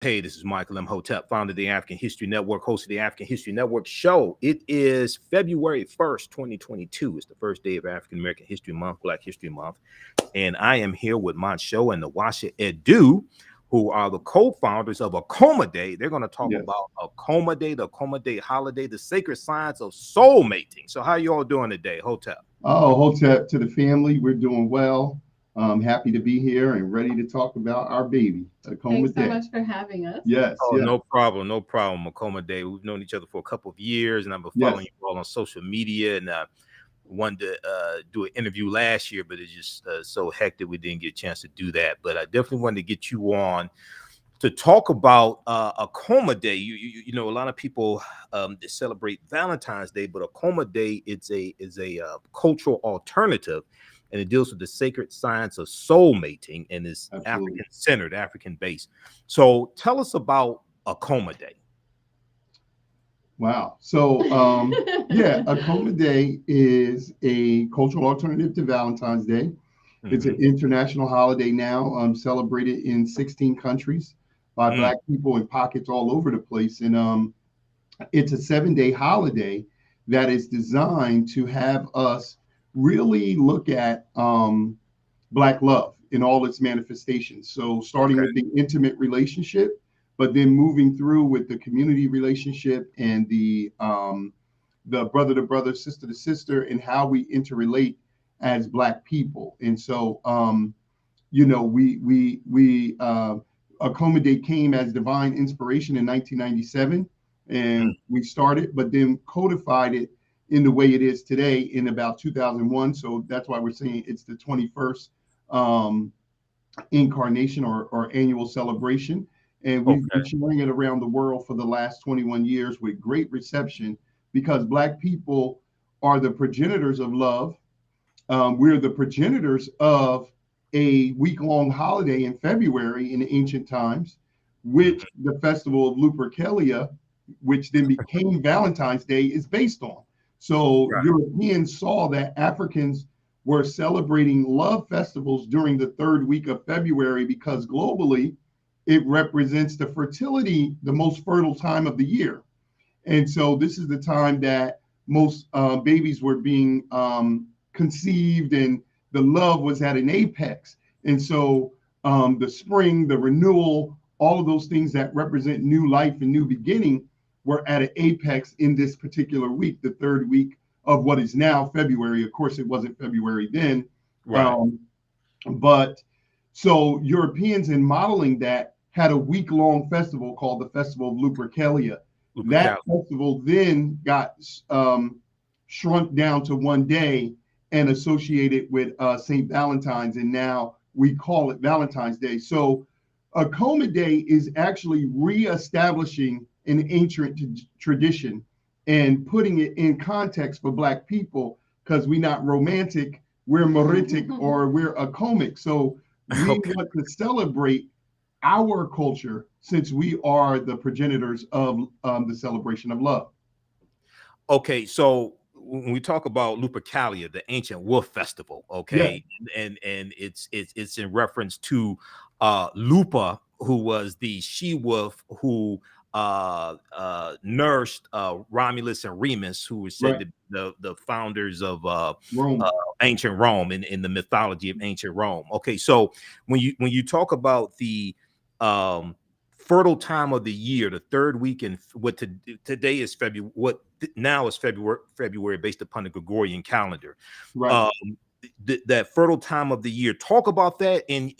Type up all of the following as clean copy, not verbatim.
Hey, this is Michael Imhotep, founder of the African History Network, host of the African History Network show. It is February 1st, 2022. It's the first day of African American History Month, Black History Month. And I am here with Montsho and Nwasha Edu, who are the co-founders of Akoma Day. They're going to talk about Akoma Day, the Akoma Day holiday, the sacred science of soul mating. So how you all doing today, Hotep? Oh, Hotep to the family. We're doing well. Happy to be here and ready to talk about our baby, Akoma Thanks so Day. much for having us. Yes, Oh, yes, no problem. No problem. Akoma Day. We've known each other for a couple of years, and I've been yes. following you all on social media. And wanted to do an interview last year, but it's just so hectic we didn't get a chance to do that. But I definitely wanted to get you on to talk about Akoma Day. You know, a lot of people celebrate Valentine's Day, but Akoma Day is a cultural alternative, and it deals with the sacred science of soul mating and is Absolutely. African centered, African based. So tell us about Akoma Day. Wow. So, yeah, Akoma Day is a cultural alternative to Valentine's Day. It's an international holiday now, celebrated in 16 countries by Black people in pockets all over the place. And it's a 7-day holiday that is designed to have us really look at Black love in all its manifestations. So, starting with the intimate relationship, but then moving through with the community relationship and the brother to brother, sister to sister, and how we interrelate as Black people. And so, you know, we Akoma Day came as divine inspiration in 1997, and we started, but then codified it in the way it is today in about 2001. So that's why we're saying it's the 21st incarnation or annual celebration. And we've been sharing it around the world for the last 21 years with great reception because Black people are the progenitors of love. We're the progenitors of a week-long holiday in February in ancient times, which the festival of Lupercalia, which then became Valentine's Day, is based on. So Europeans saw that Africans were celebrating love festivals during the third week of February because globally it represents the fertility, the most fertile time of the year. And so this is the time that most babies were being conceived and the love was at an apex. And so the spring, the renewal, all of those things that represent new life and new beginning were at an apex in this particular week, the third week of what is now February. Of course, it wasn't February then. But so Europeans in modeling that had a week-long festival called the Festival of Lupercalia. That festival then got shrunk down to one day and associated with St. Valentine's, and now we call it Valentine's Day. So Akoma Day is actually reestablishing an ancient tradition and putting it in context for Black people because we're not romantic, we're moritic, or we're Akomic. So we want to celebrate our culture since we are the progenitors of the celebration of love. Okay, so when we talk about Lupercalia, the ancient wolf festival, and it's in reference to Lupa, who was the she wolf who nourished Romulus and Remus, who were said to be the founders of ancient Rome in the mythology of ancient Rome. Okay, so when you talk about the fertile time of the year, the third week, and what today is February, what now is February based upon the Gregorian calendar. That fertile time of the year. Talk about that, and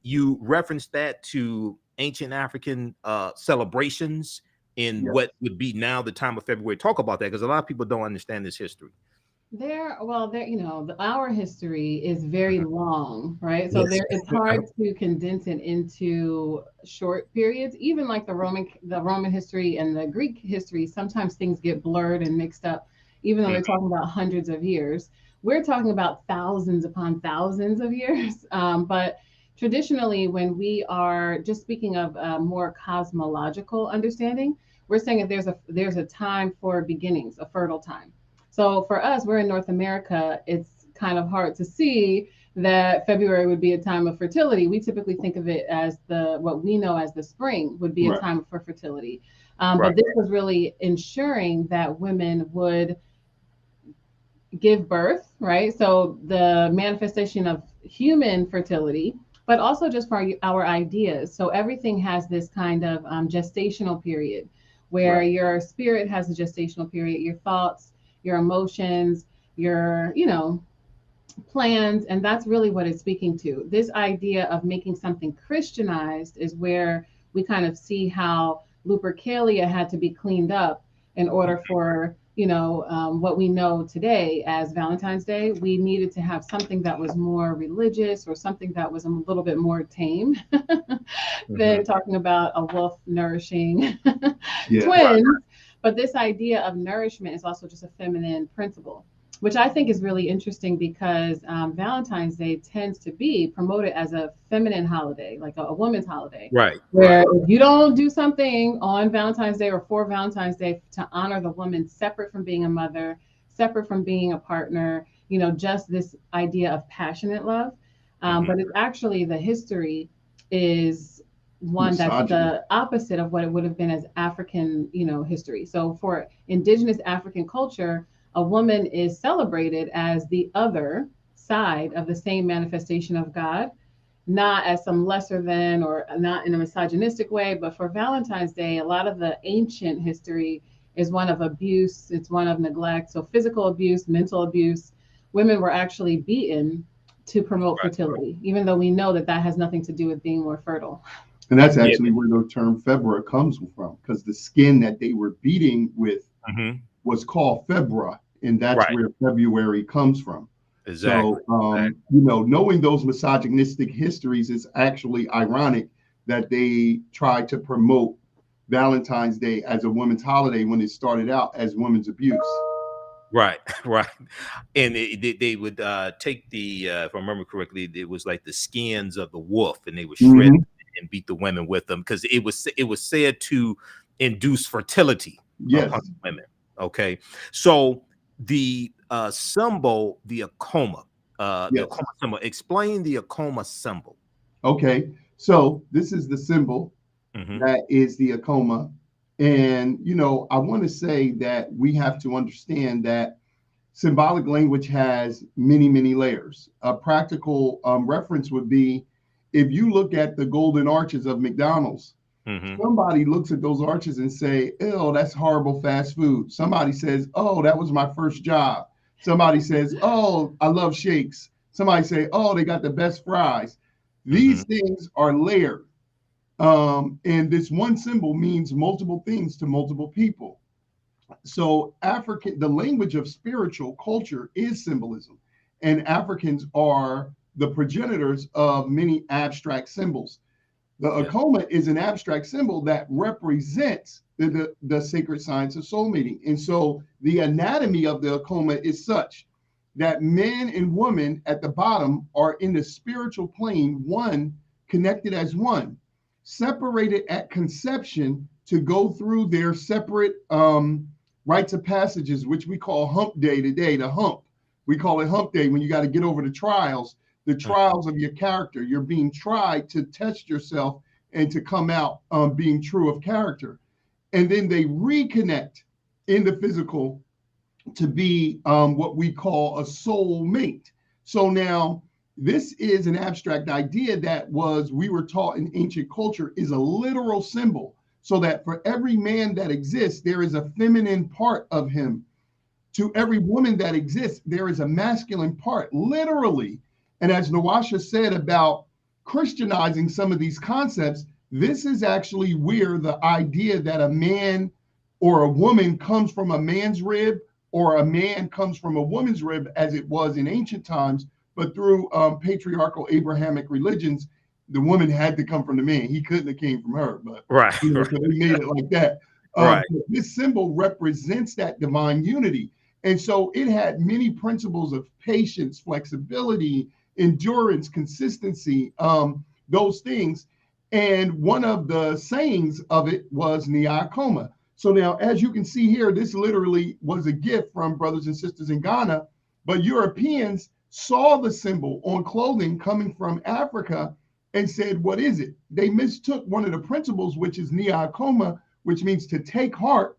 you referenced that to ancient African celebrations in what would be now the time of February. Talk about that because a lot of people don't understand this history. You know, our history is very long, right? So it's hard to condense it into short periods. Even like the Roman history and the Greek history, sometimes things get blurred and mixed up, even though they're talking about hundreds of years. We're talking about thousands upon thousands of years. But traditionally, when we are just speaking of a more cosmological understanding, we're saying that there's a time for beginnings, a fertile time. So for us, we're in North America. It's kind of hard to see that February would be a time of fertility. We typically think of it as what we know as the spring would be a time for fertility. But this was really ensuring that women would give birth, right? So the manifestation of human fertility, but also just for our ideas. So everything has this kind of gestational period where your spirit has a gestational period, your thoughts, your emotions, your, plans. And that's really what it's speaking to. This idea of making something Christianized is where we kind of see how lupercalia had to be cleaned up in order for what we know today as Valentine's Day. We needed to have something that was more religious or something that was a little bit more tame than talking about a wolf nourishing twins. But this idea of nourishment is also just a feminine principle, which I think is really interesting because Valentine's Day tends to be promoted as a feminine holiday, like a woman's holiday. Where if you don't do something on Valentine's Day or for Valentine's Day to honor the woman separate from being a mother, separate from being a partner, just this idea of passionate love. But it's actually, the history is one that's the opposite of what it would have been as African, history. So for indigenous African culture, a woman is celebrated as the other side of the same manifestation of God, not as some lesser than or not in a misogynistic way. But for Valentine's Day, a lot of the ancient history is one of abuse. It's one of neglect. So physical abuse, mental abuse. Women were actually beaten to promote fertility, even though we know that that has nothing to do with being more fertile. And that's actually where the term febra comes from, because the skin that they were beating with was called febra, and that's where February comes from. Exactly. So, knowing those misogynistic histories, is actually ironic that they tried to promote Valentine's Day as a women's holiday when it started out as women's abuse. Right. And they would take the, if I remember correctly, it was like the skins of the wolf, and they would shred and beat the women with them because it was said to induce fertility upon women. Okay, so the symbol, the Akoma, the Akoma symbol. Explain the Akoma symbol. Okay, so this is the symbol that is the Akoma. And, I want to say that we have to understand that symbolic language has many, many layers. A practical reference would be, if you look at the golden arches of McDonald's, somebody looks at those arches and say, "Oh, that's horrible fast food." Somebody says, "Oh, that was my first job." Somebody says, "Oh, I love shakes." Somebody say, "Oh, they got the best fries." These things are layered. And this one symbol means multiple things to multiple people. So the language of spiritual culture is symbolism, and Africans are the progenitors of many abstract symbols. The Akoma is an abstract symbol that represents the sacred science of soul mating. And so the anatomy of the Akoma is such that men and women at the bottom are in the spiritual plane, one, connected as one, separated at conception to go through their separate rites of passages, which we call hump day today, the hump. We call it hump day when you got to get over the trials of your character. You're being tried to test yourself and to come out being true of character. And then they reconnect in the physical to be what we call a soul mate. So now this is an abstract idea that we were taught in ancient culture is a literal symbol, so that for every man that exists, there is a feminine part of him. To every woman that exists, there is a masculine part, literally. And as Nwasha said about Christianizing some of these concepts, this is actually where the idea that a man or a woman comes from a man's rib, or a man comes from a woman's rib, as it was in ancient times, but through patriarchal Abrahamic religions, the woman had to come from the man. He couldn't have came from her, but so they made it like that. This symbol represents that divine unity. And so it had many principles of patience, flexibility, endurance, consistency, those things. And one of the sayings of it was Akoma. So now, as you can see here, this literally was a gift from brothers and sisters in Ghana, but Europeans saw the symbol on clothing coming from Africa and said, what is it? They mistook one of the principles, which is Akoma, which means to take heart,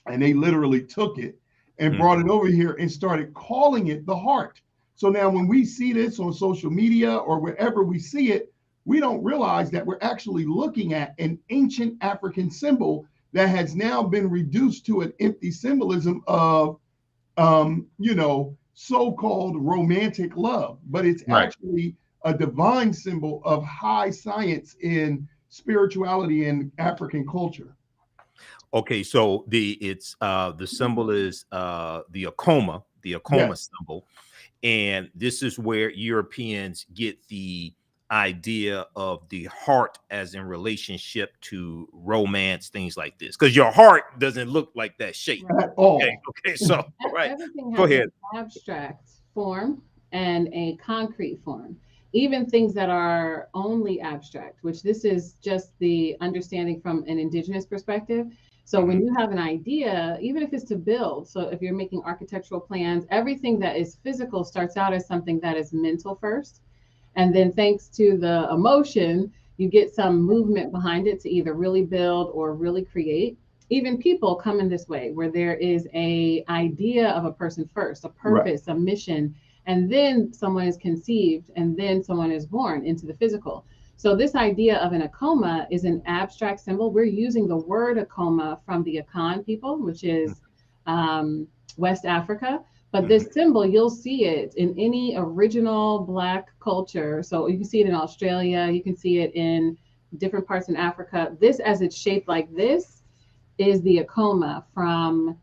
and they literally took it and brought it over here and started calling it the heart. So now when we see this on social media or wherever we see it, we don't realize that we're actually looking at an ancient African symbol that has now been reduced to an empty symbolism of, so-called romantic love, but it's actually a divine symbol of high science in spirituality and African culture. Okay, so the symbol is the Akoma symbol, and this is where Europeans get the idea of the heart as in relationship to romance, things like this, because your heart doesn't look like that shape at all. Okay, so everything has go ahead. An abstract form and a concrete form. Even things that are only abstract, which this is just the understanding from an indigenous perspective. So when you have an idea, even if it's to build, so if you're making architectural plans, everything that is physical starts out as something that is mental first. And then thanks to the emotion, you get some movement behind it to either really build or really create. Even people come in this way, where there is a idea of a person first, a purpose, a mission, and then someone is conceived, and then someone is born into the physical. So this idea of an Akoma is an abstract symbol. We're using the word Akoma from the Akan people, which is West Africa. But this symbol, you'll see it in any original Black culture. So you can see it in Australia, you can see it in different parts in Africa. This, as it's shaped like this, is the Akoma from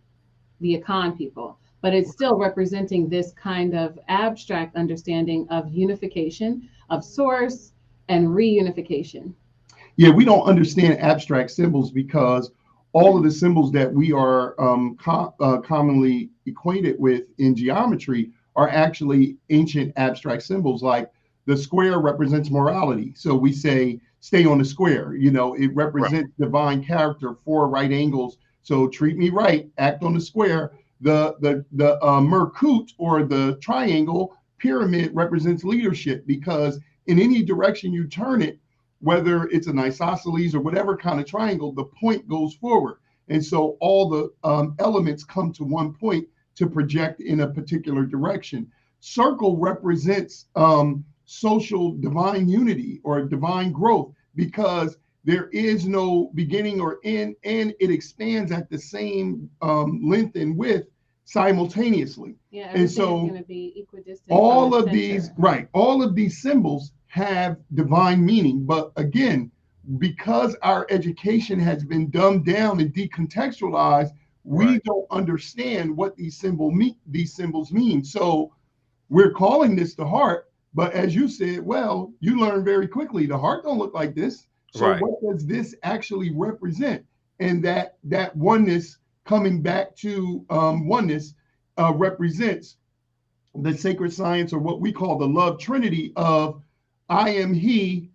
the Akan people. But it's still representing this kind of abstract understanding of unification, of source, and reunification. Yeah, we don't understand abstract symbols because all of the symbols that we are commonly acquainted with in geometry are actually ancient abstract symbols. Like the square represents morality. So we say, stay on the square. It represents divine character, 4 right angles. So treat me right, act on the square. The Merkut, or the triangle pyramid, represents leadership, because in any direction you turn it, whether it's an isosceles or whatever kind of triangle, the point goes forward. And so all the elements come to one point to project in a particular direction. Circle represents social divine unity or divine growth, because there is no beginning or end, and it expands at the same length and width simultaneously. Yeah, and so going to be equidistant. All of these symbols have divine meaning. But again, because our education has been dumbed down and decontextualized, we don't understand what these symbols mean. So we're calling this the heart, but as you said, well, you learn very quickly the heart don't look like this. So what does this actually represent? And that oneness, coming back to oneness, represents the sacred science, or what we call the love trinity of I am he,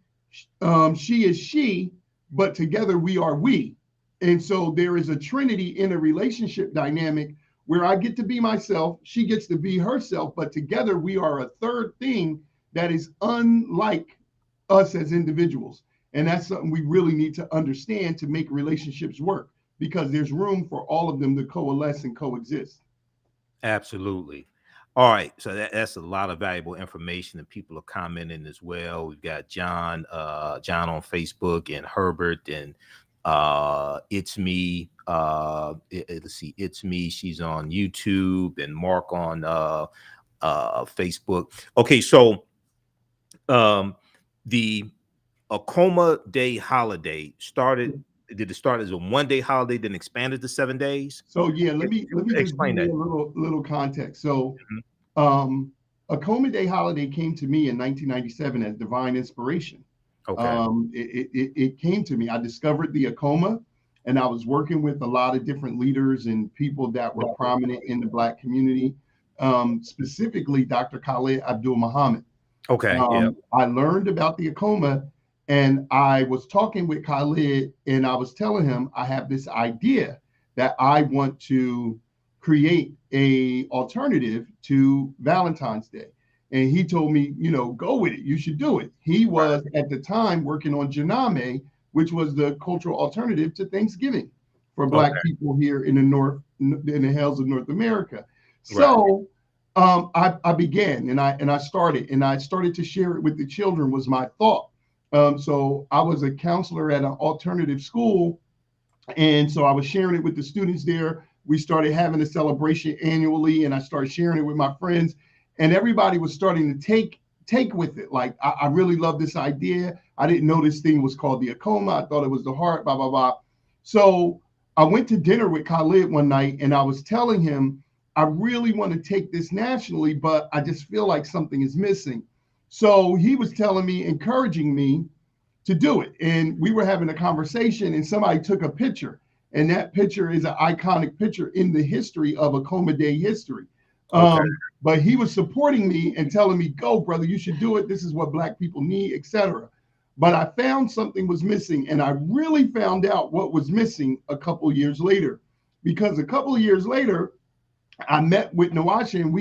she is she, but together we are we. And so there is a trinity in a relationship dynamic where I get to be myself, she gets to be herself, but together we are a third thing that is unlike us as individuals. And that's something we really need to understand to make relationships work, because there's room for all of them to coalesce and coexist. Absolutely. All right, so that's a lot of valuable information, and people are commenting as well. We've got John on Facebook, and Herbert, and it's me. Let's see, it's me. She's on YouTube, and Mark on Facebook. Okay, so the Akoma Day holiday started. Did it start as a one-day holiday, then expanded to 7 days? So yeah, let me explain just give you a little context. So Akoma Day holiday came to me in 1997 as divine inspiration. Okay. It came to me. I discovered the Akoma, and I was working with a lot of different leaders and people that were prominent in the Black community, specifically Dr. Khalid Abdul Muhammad. Okay. I learned about the Akoma, and I was talking with Khalid, and I was telling him I have this idea that I want to create a alternative to Valentine's Day. And he told me, go with it. You should do it. He was at the time working on Janame, which was the cultural alternative to Thanksgiving for Black people here in the North, in the hills of North America. So I began and I started to share it with the children was my thought. So I was a counselor at an alternative school. And so I was sharing it with the students there. We started having a celebration annually, and I started sharing it with my friends, and everybody was starting to take with it. Like, I really love this idea. I didn't know this thing was called the Akoma. I thought it was the heart, blah, blah, blah. So I went to dinner with Khalid one night, and I was telling him, I really want to take this nationally, but I just feel like something is missing. So he was telling me, encouraging me to do it. And we were having a conversation, and somebody took a picture. And that picture is an iconic picture in the history of Akoma Day history. But he was supporting me and telling me, go, brother, you should do it. This is what Black people need, etc. But I found something was missing. And I really found out what was missing a couple of years later. Because a couple of years later, I met with Nwasha, and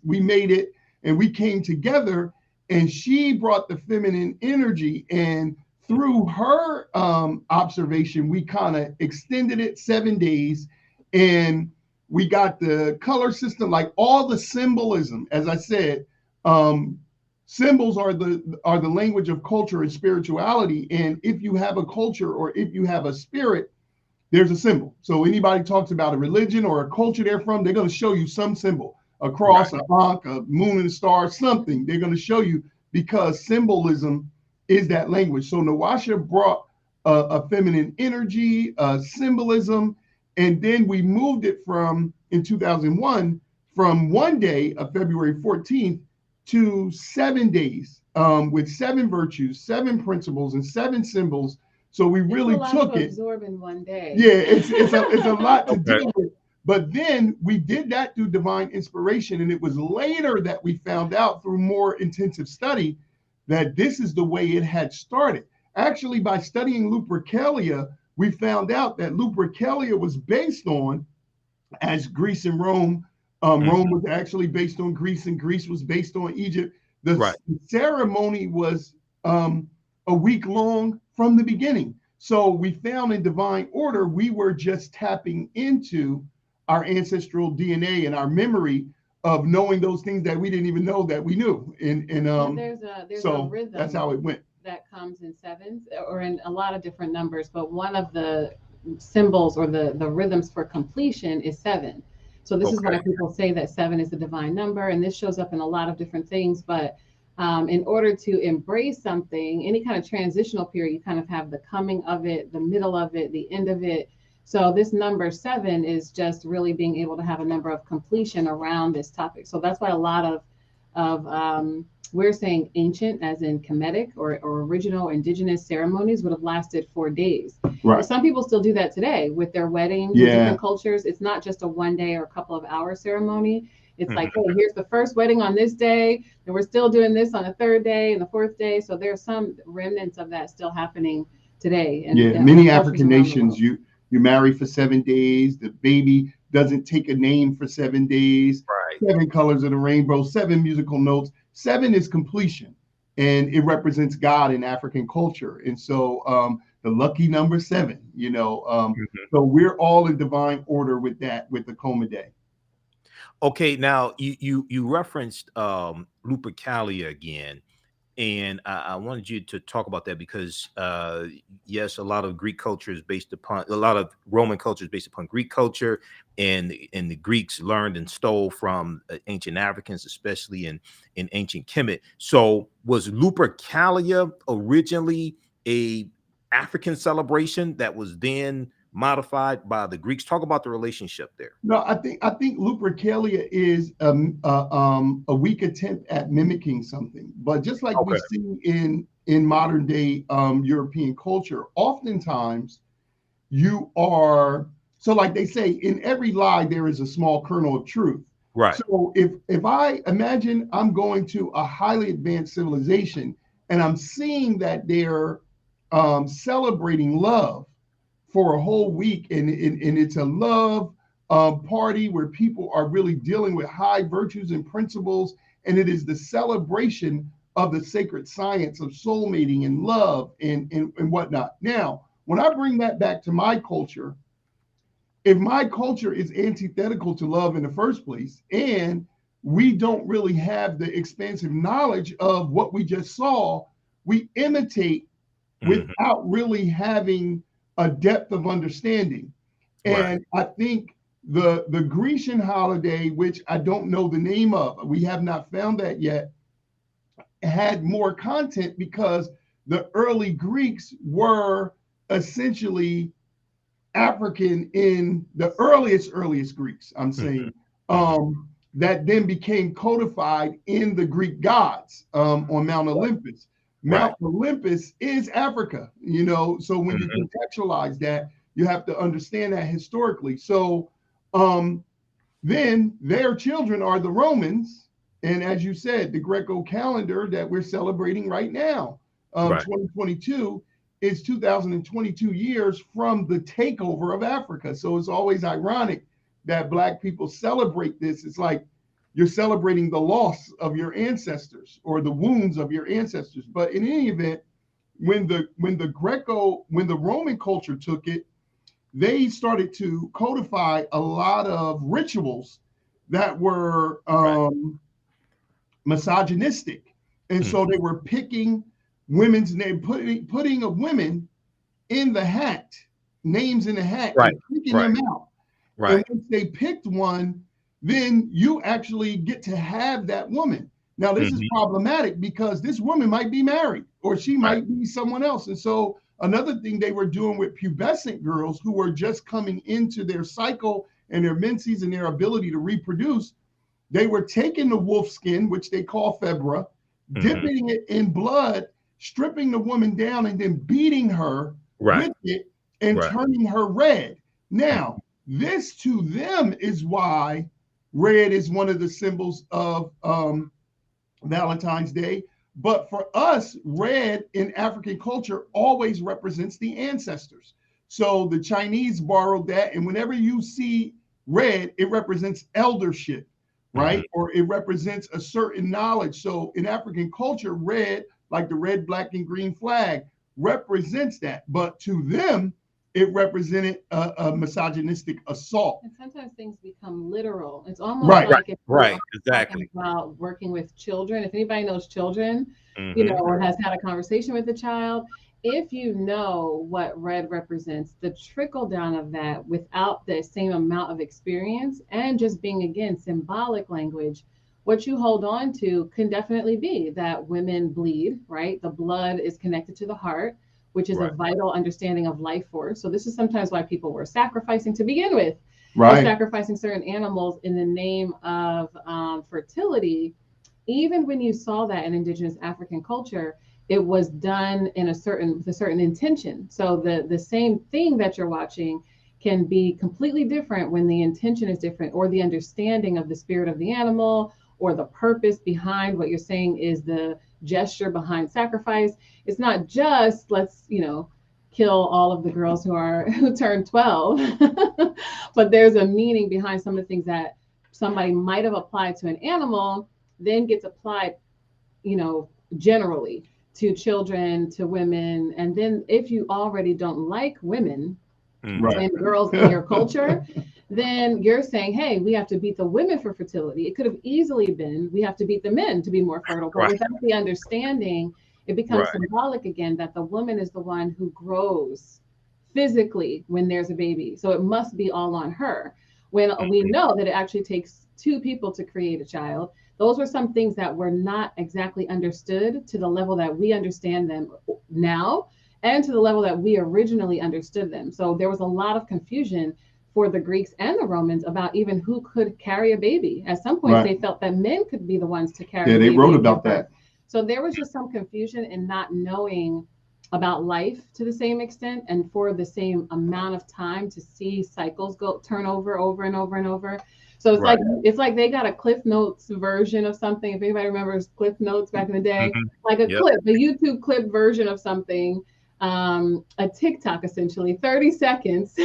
we made it, and we came together, and she brought the feminine energy, and through her observation, we kind of extended it 7 days, and we got the color system, like all the symbolism. As I said, symbols are the language of culture and spirituality. And if you have a culture or if you have a spirit, there's a symbol. So anybody talks about a religion or a culture they're from, they're going to show you some symbol, a cross, a ankh, a moon and a star, something. They're going to show you, because symbolism is that language. So Nwasha brought a feminine energy, symbolism, and then we moved it in 2001, from 1 day of February 14th to 7 days, with 7 virtues, 7 principles, and 7 symbols. So we really took it. Absorb in 1 day. Yeah, it's a lot to deal with. But then we did that through divine inspiration. And it was later that we found out through more intensive study that this is the way it had started. Actually, by studying lupercalia, we found out that lupercalia was based on, as Greece and Rome, Rome was actually based on Greece, and Greece was based on Egypt. The ceremony was a week long from the beginning. So we found in divine order, we were just tapping into our ancestral DNA and our memory of knowing those things that we didn't even know that we knew. And there's so a rhythm. That's how it went. That comes in 7s or in a lot of different numbers, but one of the symbols or the rhythms for completion is 7. So this is why people say that 7 is the divine number, and this shows up in a lot of different things. But in order to embrace something, any kind of transitional period, you kind of have the coming of it, the middle of it, the end of it. So this number 7 is just really being able to have a number of completion around this topic. So that's why a lot of we're saying ancient, as in Kemetic or original indigenous ceremonies, would have lasted 4 days. Right. Some people still do that today with their weddings in different cultures. It's not just a 1 day or a couple of hour ceremony. It's like, hey, here's the first wedding on this day, and we're still doing this on the 3rd day and the 4th day. So there's some remnants of that still happening today. And many African nations, you marry for 7 days. The baby doesn't take a name for 7 days. Right. 7 colors of the rainbow, 7 musical notes. 7 is completion, and it represents God in African culture. And so the lucky number 7, so we're all in divine order with that, with the Akoma Day. Okay, now you referenced lupercalia again, and I wanted you to talk about that because yes, a lot of Greek culture is based upon, a lot of Roman culture is based upon Greek culture, and the Greeks learned and stole from ancient Africans, especially in ancient Kemet. So was lupercalia originally a African celebration that was then modified by the Greeks? Talk about the relationship there. No, I think lupercalia is a weak attempt at mimicking something, but just like we see in modern day European culture, oftentimes you are, so like they say, in every lie there is a small kernel of truth. Right. So if I imagine I'm going to a highly advanced civilization and I'm seeing that they're celebrating love for a whole week, and it's a love party where people are really dealing with high virtues and principles, and it is the celebration of the sacred science of soulmating and love and whatnot. Now, when I bring that back to my culture, if my culture is antithetical to love in the first place, and we don't really have the expansive knowledge of what we just saw, we imitate without really having a depth of understanding. And I think the Grecian holiday, which I don't know the name of, we have not found that yet, had more content because the early Greeks were essentially African in the earliest Greeks, I'm saying, that then became codified in the Greek gods on Mount Olympus. Mount Olympus is Africa, you know, so when you contextualize that, you have to understand that historically. So then their children are the Romans. And as you said, the Greco calendar that we're celebrating right now, 2022, is 2022 years from the takeover of Africa. So it's always ironic that Black people celebrate this. It's like you're celebrating the loss of your ancestors or the wounds of your ancestors. But in any event, when the Roman culture took it, they started to codify a lot of rituals that were misogynistic. And so they were picking women's name, putting a women in the hat, names in the hat, and picking them out. And once they picked one, then you actually get to have that woman. Now, this is problematic because this woman might be married or she might be someone else. And so another thing they were doing with pubescent girls who were just coming into their cycle and their menses and their ability to reproduce, they were taking the wolf skin, which they call febra, dipping it in blood, stripping the woman down, and then beating her with it and turning her red. Now, this to them is why red is one of the symbols of Valentine's Day. But for us, red in African culture always represents the ancestors. So the Chinese borrowed that, and whenever you see red, it represents eldership, right? Or it represents a certain knowledge. So in African culture, red, like the red, black, and green flag, represents that. But to them, it represented a misogynistic assault. And sometimes things become literal. It's almost like if exactly about working with children. If anybody knows children, you know, or has had a conversation with a child, if you know what red represents, the trickle down of that without the same amount of experience and just being, again, symbolic language, what you hold on to can definitely be that women bleed, right? The blood is connected to the heart, which is a vital understanding of life force. So this is sometimes why people were sacrificing to begin with, sacrificing certain animals in the name of fertility. Even when you saw that in indigenous African culture, it was done in with a certain intention. So the same thing that you're watching can be completely different when the intention is different, or the understanding of the spirit of the animal, or the purpose behind what you're saying is the gesture behind sacrifice. It's not just let's, you know, kill all of the girls who turn 12, but there's a meaning behind some of the things that somebody might have applied to an animal, then gets applied, you know, generally to children, to women. And then if you already don't like women and girls in your culture, then you're saying, hey, we have to beat the women for fertility. It could have easily been, we have to beat the men to be more fertile. But without the understanding, it becomes symbolic again that the woman is the one who grows physically when there's a baby. So it must be all on her. When we know that it actually takes two people to create a child. Those were some things that were not exactly understood to the level that we understand them now, and to the level that we originally understood them. So there was a lot of confusion for the Greeks and the Romans about even who could carry a baby. At some point, they felt that men could be the ones to carry a baby. Yeah, they wrote about that. So there was just some confusion in not knowing about life to the same extent, and for the same amount of time to see cycles turn over and over and over. So it's like they got a Cliff Notes version of something. If anybody remembers Cliff Notes back in the day, like a clip, a YouTube clip version of something, a TikTok essentially, 30 seconds.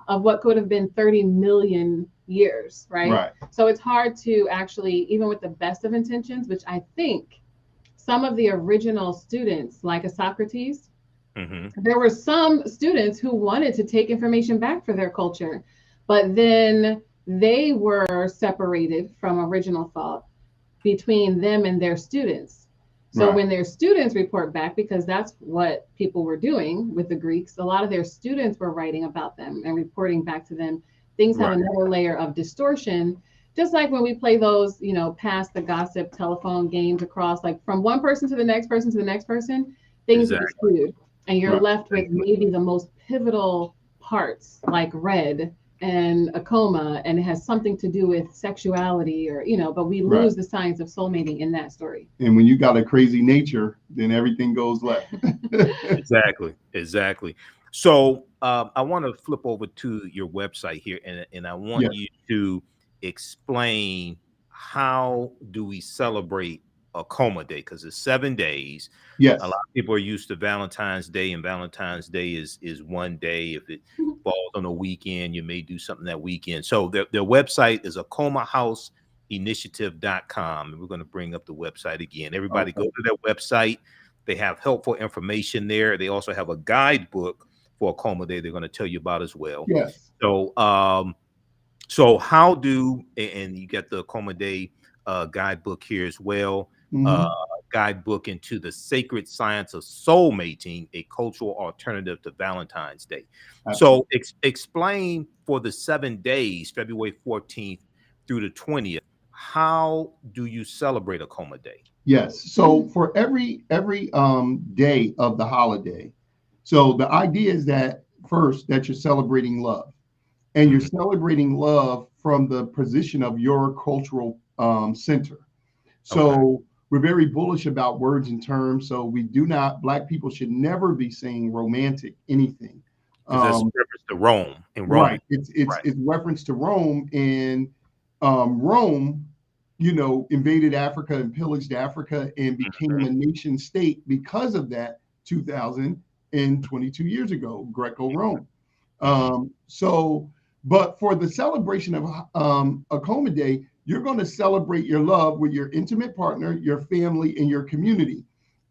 of what could have been 30 million years, right? Right. So it's hard to actually, even with the best of intentions, which I think some of the original students, like a Socrates, there were some students who wanted to take information back for their culture, but then they were separated from original thought between them and their students. So when their students report back, because that's what people were doing with the Greeks, a lot of their students were writing about them and reporting back to them. Things have another layer of distortion, just like when we play those, you know, pass the gossip telephone games across, like from one person to the next person to the next person, things are skewed. And you're left with maybe the most pivotal parts, like red and Akoma, and it has something to do with sexuality, or, you know, but we lose the science of soulmating in that story. And when you got a crazy nature, then everything goes left. Exactly. So I want to flip over to your website here, and I want you to explain, how do we celebrate Akoma Day? Because it's 7 days. Yes. A lot of people are used to Valentine's Day, and Valentine's Day is one day. If it falls on a weekend, you may do something that weekend. So their website is akomahouseinitiative.com, and we're going to bring up the website again. Everybody go to their website. They have helpful information there. They also have a guidebook for Akoma Day they're going to tell you about as well. Yes. So so how do, and you get the Akoma Day guidebook here as well. Guidebook into the sacred science of soulmating, a cultural alternative to Valentine's Day. So explain, for the 7 days, February 14th through the 20th, how do you celebrate Akoma Day? Yes. So for every day of the holiday, so the idea is that first, that you're celebrating love, and you're celebrating love from the position of your cultural center. So we're very bullish about words and terms. So we do not, Black people should never be saying romantic anything. That's reference to Rome. Right. It's reference to Rome, and Rome, you know, invaded Africa and pillaged Africa and became a nation state because of that 2022 years ago, Greco-Rome. So, but for the celebration of Akoma Day, you're going to celebrate your love with your intimate partner, your family, and your community.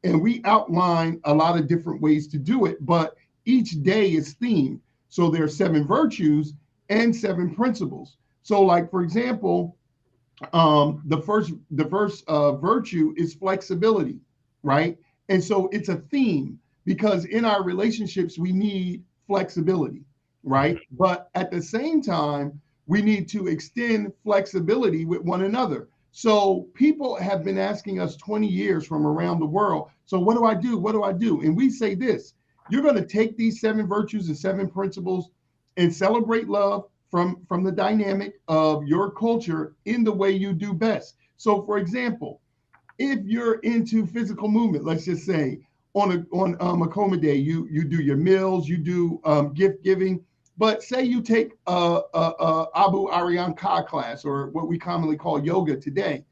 And we outline a lot of different ways to do it, but each day is themed. So there are 7 virtues and 7 principles. So, like, for example, the first virtue is flexibility, right? And so it's a theme, because in our relationships, we need flexibility, right? But at the same time, we need to extend flexibility with one another. So people have been asking us 20 years from around the world, so what do I do? What do I do? And we say this: you're going to take these 7 virtues and 7 principles and celebrate love from the dynamic of your culture in the way you do best. So, for example, if you're into physical movement, let's just say on Akoma Day, you do your meals, you do gift giving. But say you take Abu Aryan Ka class, or what we commonly call yoga today,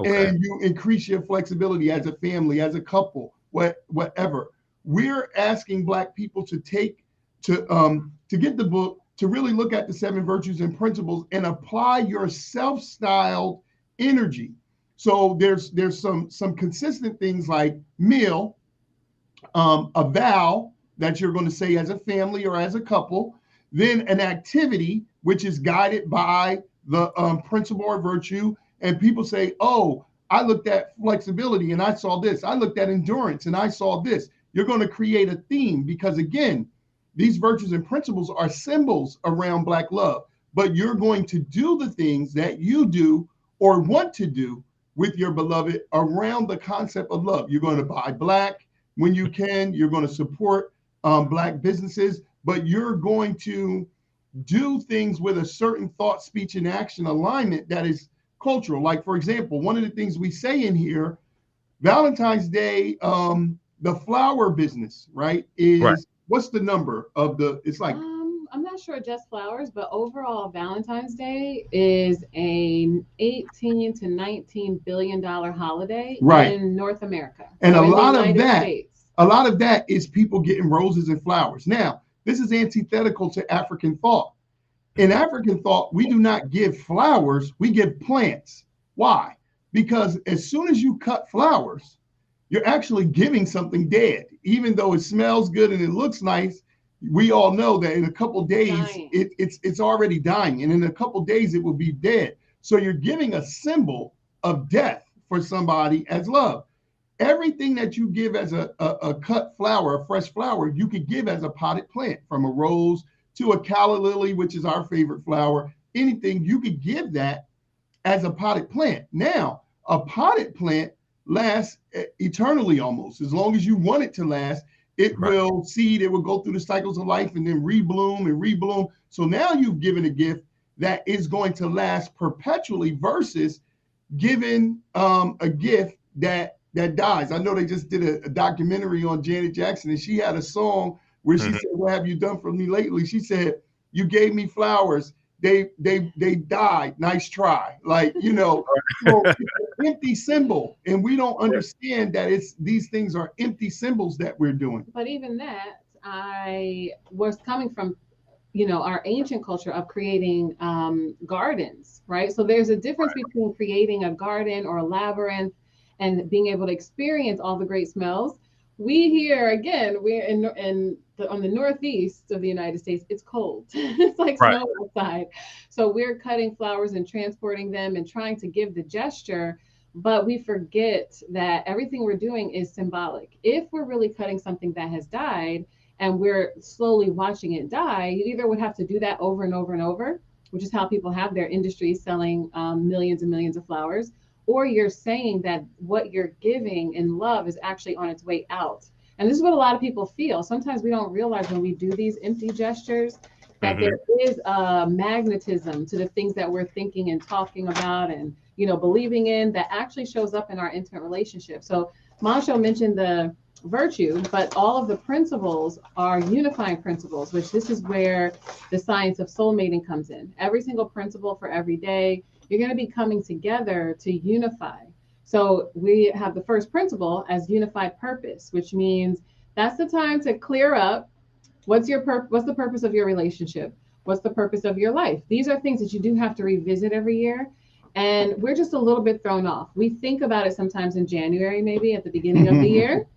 and you increase your flexibility as a family, as a couple, whatever. We're asking Black people to get the book, to really look at the 7 virtues and principles and apply your self-styled energy. So there's some consistent things like meal, a vow that you're going to say as a family or as a couple. Then an activity, which is guided by the principle or virtue. And people say, oh, I looked at flexibility and I saw this. I looked at endurance and I saw this. You're going to create a theme, because, again, these virtues and principles are symbols around Black love. But you're going to do the things that you do or want to do with your beloved around the concept of love. You're going to buy Black when you can. You're going to support Black businesses. But you're going to do things with a certain thought, speech, and action alignment that is cultural. Like, for example, one of the things we say in here, Valentine's Day, the flower business, right, is what's the number of the, it's like, I'm not sure just flowers, but overall Valentine's Day is a 18 to 19 billion dollar holiday in North America. And a lot of that is people getting roses and flowers. Now, this is antithetical to African thought, In African thought, we do not give flowers, we give plants. Why? Because as soon as you cut flowers, you're actually giving something dead. Even though it smells good and it looks nice, we all know that in a couple days it's already dying, and in a couple days it will be dead. So you're giving a symbol of death for somebody as love. Everything that you give as a cut flower, a fresh flower, you could give as a potted plant, from a rose to a calla lily, which is our favorite flower. Anything, you could give that as a potted plant. Now, a potted plant lasts eternally almost. As long as you want it to last, it will seed, it will go through the cycles of life and then rebloom and rebloom. So now you've given a gift that is going to last perpetually versus giving a gift that dies. I know they just did a documentary on Janet Jackson, and she had a song where she said, "What have you done for me lately?" She said, "You gave me flowers. They died. Nice try." Like, you know, so it's an empty symbol, and we don't understand that these things are empty symbols that we're doing. But even that, I was coming from, you know, our ancient culture of creating gardens, right? So there's a difference between creating a garden or a labyrinth and being able to experience all the great smells. We here, again, we're on the northeast of the United States, it's cold. It's like snow outside. So we're cutting flowers and transporting them and trying to give the gesture, but we forget that everything we're doing is symbolic. If we're really cutting something that has died and we're slowly watching it die, you either would have to do that over and over and over, which is how people have their industries selling millions and millions of flowers, or you're saying that what you're giving in love is actually on its way out. And this is what a lot of people feel. Sometimes we don't realize when we do these empty gestures that there is a magnetism to the things that we're thinking and talking about and, you know, believing in that actually shows up in our intimate relationship. So Montsho mentioned the virtue, but all of the principles are unifying principles, which this is where the science of soulmating comes in. Every single principle for every day, you're going to be coming together to unify. So we have the first principle as unified purpose, which means that's the time to clear up what's the purpose of your relationship? What's the purpose of your life? These are things that you do have to revisit every year. And we're just a little bit thrown off. We think about it sometimes in January, maybe at the beginning of the year.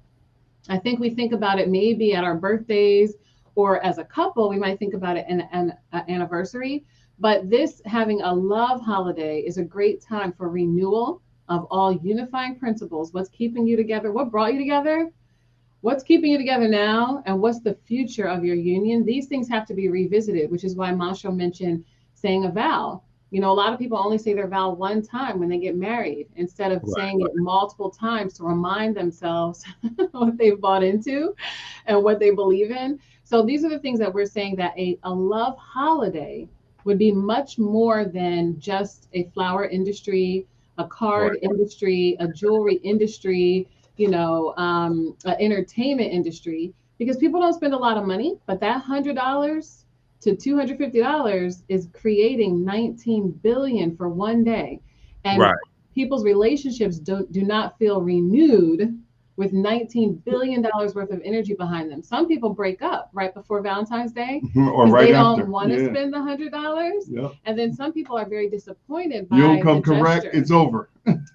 I think we think about it maybe at our birthdays, or as a couple, we might think about it in an anniversary. But this, having a love holiday, is a great time for renewal of all unifying principles. What's keeping you together? What brought you together? What's keeping you together now? And what's the future of your union? These things have to be revisited, which is why Montsho mentioned saying a vow. You know, a lot of people only say their vow one time when they get married, instead of saying it multiple times to remind themselves what they've bought into and what they believe in. So these are the things that we're saying, that a love holiday would be much more than just a flower industry, a card industry, a jewelry industry, you know, an entertainment industry, because people don't spend a lot of money, but that $100 to $250 is creating 19 billion for one day. And people's relationships do not feel renewed with $19 billion worth of energy behind them. Some people break up right before Valentine's Day or they don't want to spend the $100. And then some people are very disappointed by you don't come correct, it's over.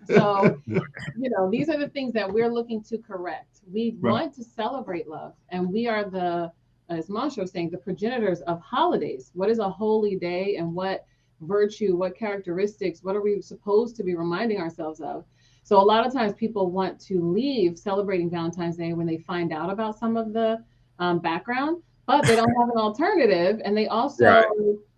So, you know, these are the things that we're looking to correct. We want to celebrate love, and we are the, as Montsho was saying, the progenitors of holidays. What is a holy day, and what virtue, what characteristics, what are we supposed to be reminding ourselves of? So a lot of times people want to leave celebrating Valentine's Day when they find out about some of the background, but they don't have an alternative. And they also,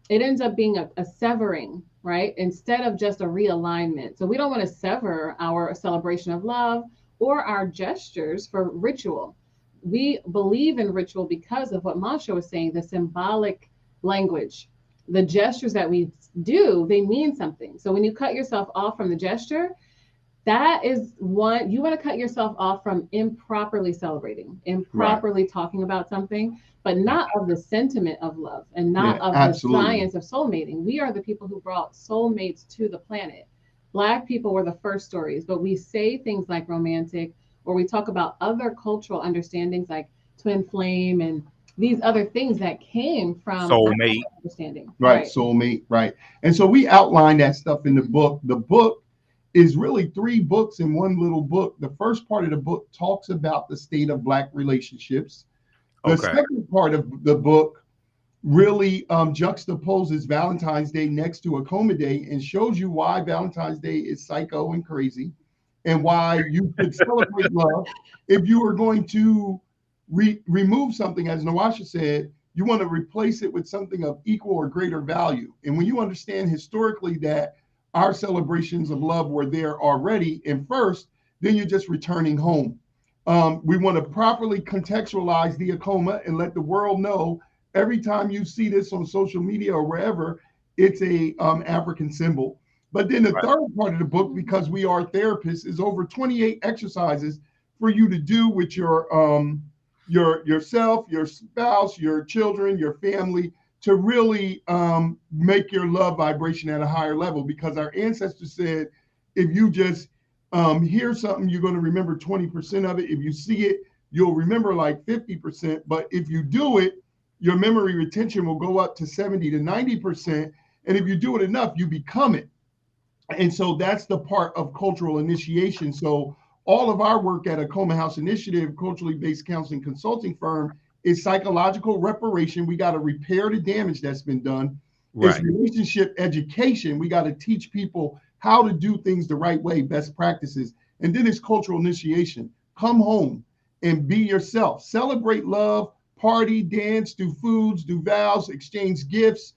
it ends up being a severing, right? Instead of just a realignment. So we don't want to sever our celebration of love or our gestures for ritual. We believe in ritual because of what Montsho was saying, the symbolic language. The gestures that we do, they mean something. So when you cut yourself off from the gesture, that is one, you want to cut yourself off from improperly celebrating, improperly talking about something, but not of the sentiment of love and not of the science of soulmating. We are the people who brought soulmates to the planet. Black people were the first stories, but we say things like romantic, or we talk about other cultural understandings like twin flame and these other things that came from soulmate, understanding. Right, soulmate, right. And so we outline that stuff in the book. The book is really 3 books in one little book. The first part of the book talks about the state of Black relationships. The second part of the book really juxtaposes Valentine's Day next to Akoma Day and shows you why Valentine's Day is psycho and crazy, and why you could celebrate love. If you are going to remove something, as Nwasha said, you want to replace it with something of equal or greater value. And when you understand historically that our celebrations of love were there already and first, then you're just returning home. We want to properly contextualize the Akoma and let the world know every time you see this on social media or wherever, it's a African symbol. But then the third part of the book, because we are therapists, is over 28 exercises for you to do with yourself, your spouse, your children, your family, to really make your love vibration at a higher level. Because our ancestors said, if you just hear something, you're going to remember 20% of it. If you see it, you'll remember like 50%. But if you do it, your memory retention will go up to 70 to 90%. And if you do it enough, you become it. And so that's the part of cultural initiation. So all of our work at Akoma House Initiative, culturally based counseling consulting firm, is psychological reparation. We got to repair the damage that's been done. It's relationship education. We got to teach people how to do things the right way, best practices. And then it's cultural initiation. Come home and be yourself. Celebrate love, party, dance, do foods, do vows, exchange gifts,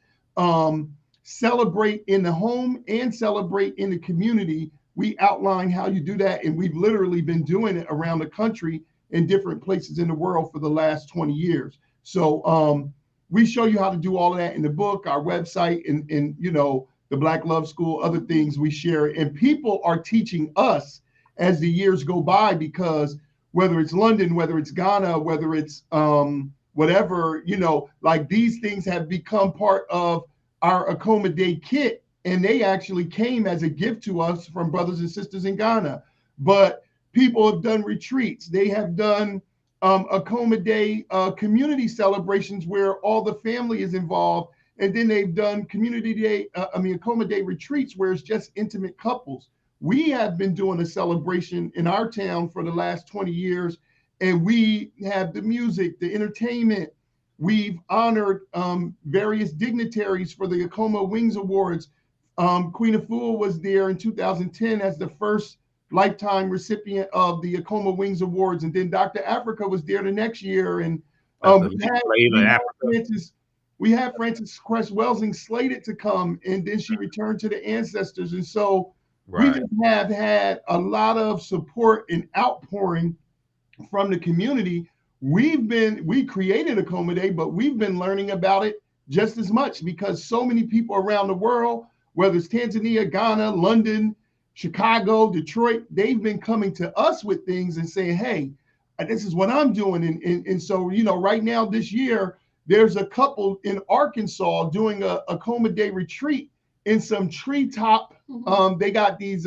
celebrate in the home and celebrate in the community. We outline how you do that, and we've literally been doing it around the country in different places in the world for the last 20 years. So we show you how to do all of that in the book, our website, and you know, the Black Love School, other things we share. And people are teaching us as the years go by, because whether it's London, whether it's Ghana, whether it's whatever, you know, like these things have become part of our Akoma Day kit. And they actually came as a gift to us from brothers and sisters in Ghana. But people have done retreats. They have done Akoma Day community celebrations where all the family is involved. And then they've done Akoma Day retreats where it's just intimate couples. We have been doing a celebration in our town for the last 20 years, and we have the music, the entertainment. We've honored various dignitaries for the Akoma Wings Awards. Queen Afua was there in 2010 as the first lifetime recipient of the Akoma Wings Awards, and then Dr. Africa was there the next year. And we had Frances Cress Welsing slated to come, and then she returned to the ancestors. And so we just have had a lot of support and outpouring from the community. We created Akoma Day, but we've been learning about it just as much, because so many people around the world, whether it's Tanzania, Ghana, London, Chicago, Detroit, they've been coming to us with things and saying, hey, this is what I'm doing. And so, you know, right now this year, there's a couple in Arkansas doing a Akoma Day retreat in some treetop. They got these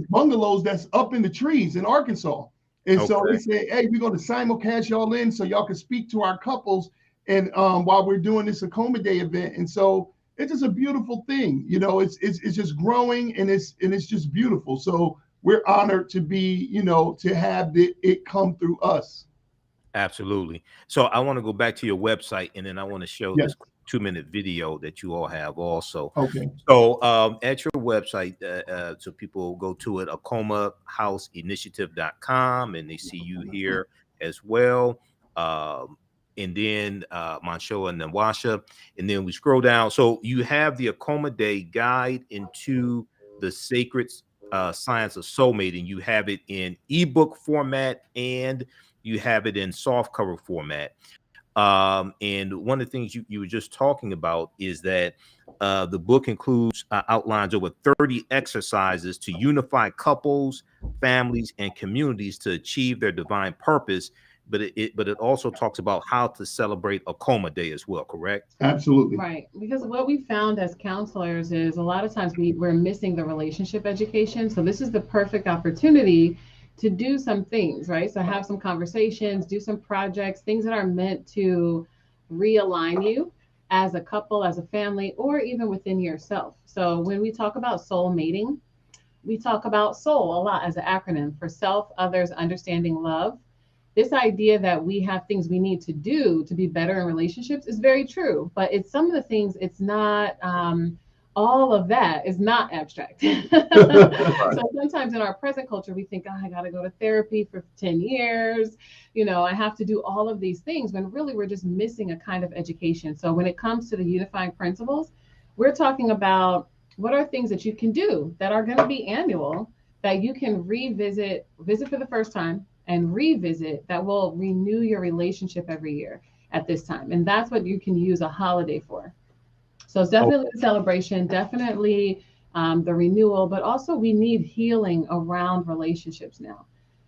bungalows that's up in the trees in Arkansas. And so they say, hey, we're going to simulcast y'all in so y'all can speak to our couples and while we're doing this Akoma Day event. And so it's just a beautiful thing. You know, it's just growing, and it's just beautiful. So we're honored to be, you know, to have it come through us. Absolutely. So I want to go back to your website, and then I want to show this 2-minute video that you all have also. Okay. So at your website, so people go to it, akomahouseinitiative.com, and they see you here as well. And then Montsho and Nwasha, and then we scroll down. So you have the Akoma Day Guide into the Sacred Science of Soulmate, and you have it in ebook format, and you have it in soft cover format. And one of the things you were just talking about is that the book includes outlines over 30 exercises to unify couples, families, and communities to achieve their divine purpose. But it also talks about how to celebrate Akoma Day as well, correct? Absolutely. Right. Because what we found as counselors is a lot of times we're missing the relationship education. So this is the perfect opportunity to do some things, right? So have some conversations, do some projects, things that are meant to realign you as a couple, as a family, or even within yourself. So when we talk about soul mating, we talk about soul a lot as an acronym for self, others, understanding, love. This idea that we have things we need to do to be better in relationships is very true, but it's some of the things, it's not, all of that is not abstract. So sometimes in our present culture, we think, oh, I got to go to therapy for 10 years. You know, I have to do all of these things when really we're just missing a kind of education. So when it comes to the unifying principles, we're talking about what are things that you can do that are going to be annual, that you can visit for the first time and revisit, that will renew your relationship every year at this time. And that's what you can use a holiday for. So it's definitely the celebration, definitely the renewal, but also we need healing around relationships now.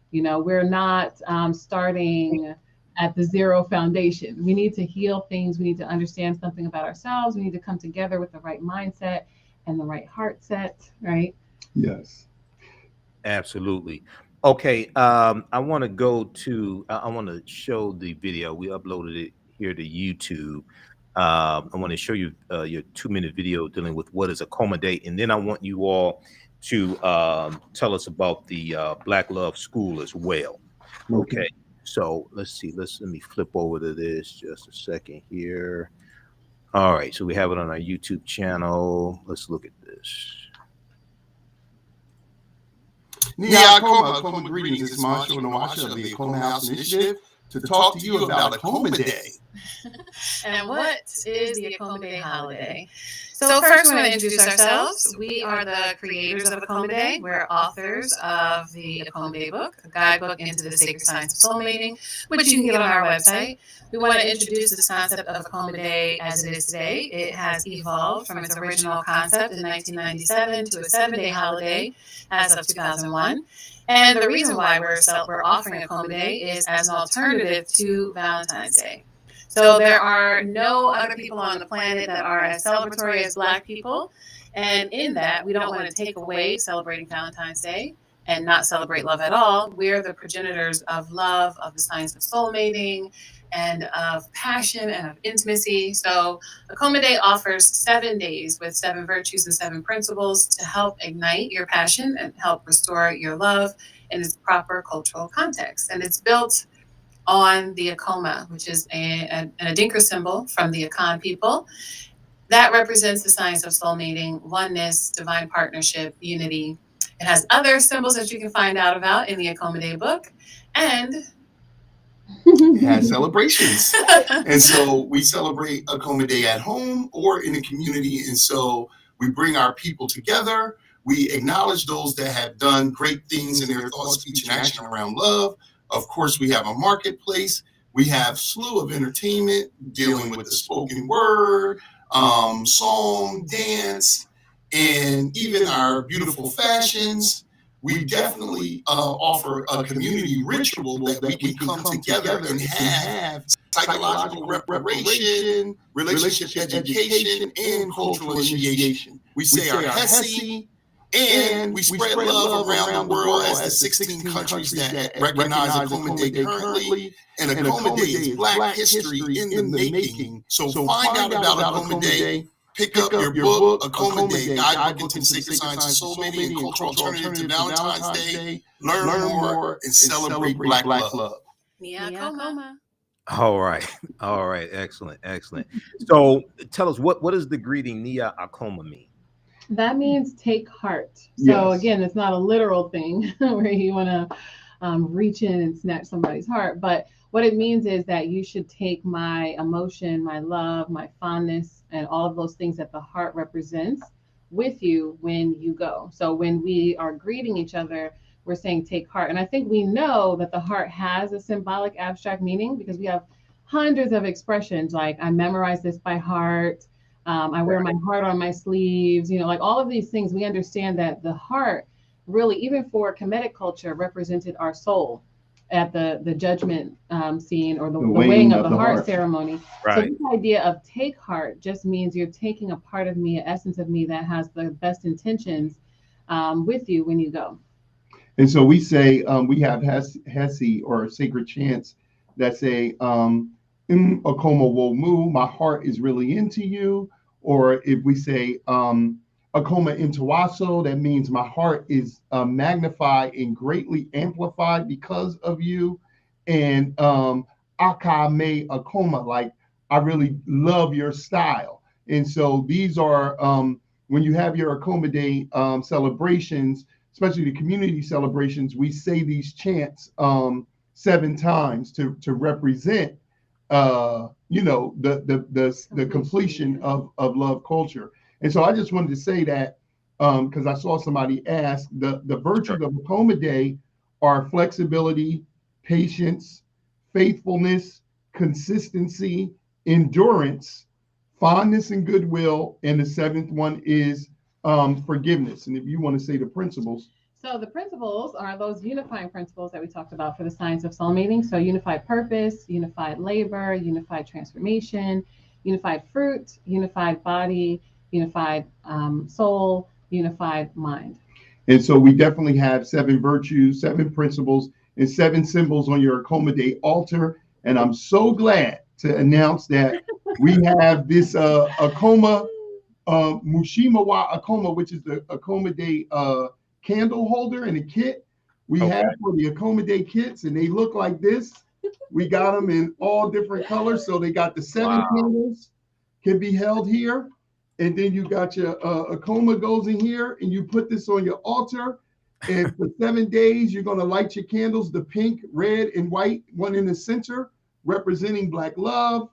You know, we're not starting at the zero foundation. We need to heal things. We need to understand something about ourselves. We need to come together with the right mindset and the right heart set, right? Yes. Absolutely. Okay. I want to go to, I want to show the video. We uploaded it here to YouTube. I want to show you your 2-minute video dealing with what is Akoma Day. And then I want you all to tell us about the Black Love School as well. Okay. So let's see. Let me flip over to this just a second here. All right. So we have it on our YouTube channel. Let's look at this. Akoma, greetings. This is Montsho and Nwasha of the Akoma House Initiative to talk to you about Akoma Day. And what is the Akoma Day holiday? So first we want to introduce ourselves. We are the creators of Akoma Day. We're authors of the Akoma Day book, a guidebook into the sacred science of soulmating, which you can get on our website. We want to introduce this concept of Akoma Day as it is today. It has evolved from its original concept in 1997 to a 7-day holiday as of 2001. And the reason why we're offering Akoma Day is as an alternative to Valentine's Day. So there are no other people on the planet that are as celebratory as Black people. And in that, we don't want to take away celebrating Valentine's Day and not celebrate love at all. We're the progenitors of love, of the science of soulmating, and of passion and of intimacy. So Akoma Day offers 7 days with 7 virtues and 7 principles to help ignite your passion and help restore your love in its proper cultural context. And it's built on the Akoma, which is an Adinkra symbol from the Akan people. That represents the science of soulmating, oneness, divine partnership, unity. It has other symbols that you can find out about in the Akoma Day book. And it has celebrations. And so we celebrate Akoma Day at home or in the community. And so we bring our people together. We acknowledge those that have done great things in their thought, speech, and action around love. Of course, we have a marketplace. We have a slew of entertainment dealing with the spoken word, song, dance, and even our beautiful fashions. We definitely offer a community ritual that we can come together and have psychological reparation, relationship education, and cultural initiation. We say our Hesse, and we spread love around the world as the 16 countries that recognize Akoma Day currently. And Akoma Day is Black history in the making. So find out about Akoma Day. Pick up your book, Akoma Day, Guidebook into the Sacred Science of Soulmating and Cultural Alternative to Valentine's Day. Learn more and celebrate Black love. Akoma. All right. All right. Excellent. Excellent. So tell us, what does the greeting Nia Akoma mean? That means take heart. So again, it's not a literal thing where you want to reach in and snatch somebody's heart. But what it means is that you should take my emotion, my love, my fondness, and all of those things that the heart represents with you when you go. So when we are greeting each other, we're saying take heart. And I think we know that the heart has a symbolic abstract meaning because we have hundreds of expressions like I memorize this by heart. I wear my heart on my sleeves, you know, like all of these things. We understand that the heart really, even for Kemetic culture, represented our soul at the judgment scene or the weighing of the heart ceremony. Right. So this idea of take heart just means you're taking a part of me, an essence of me that has the best intentions with you when you go. And so we say, we have Hesi or sacred chants that say, Akoma wo mu, my heart is really into you. Or if we say, Akoma intawaso, that means my heart is magnified and greatly amplified because of you. And Aka me Akoma, like I really love your style. And so these are, when you have your Akoma Day celebrations, especially the community celebrations, we say these chants 7 times to represent, you know, the completion of love culture. And so I just wanted to say that because I saw somebody ask, the virtues of Akoma Day are flexibility, patience, faithfulness, consistency, endurance, fondness and goodwill, and the 7th one is forgiveness. And if you want to say the principles. So the principles are those unifying principles that we talked about for the science of soulmating. So unified purpose, unified labor, unified transformation, unified fruit, unified body, unified soul, unified mind. And so we definitely have 7 virtues, 7 principles, and 7 symbols on your Akoma Day altar. And I'm so glad to announce that we have this Akoma Mushimawa Akoma, which is the Akoma Day candle holder and a kit. We have for the Akoma Day kits, and they look like this. We got them in all different colors. So they got the 7 candles can be held here. And then you got your Akoma goes in here, and you put this on your altar. And for 7 days, you're going to light your candles, the pink, red, and white, one in the center, representing Black love,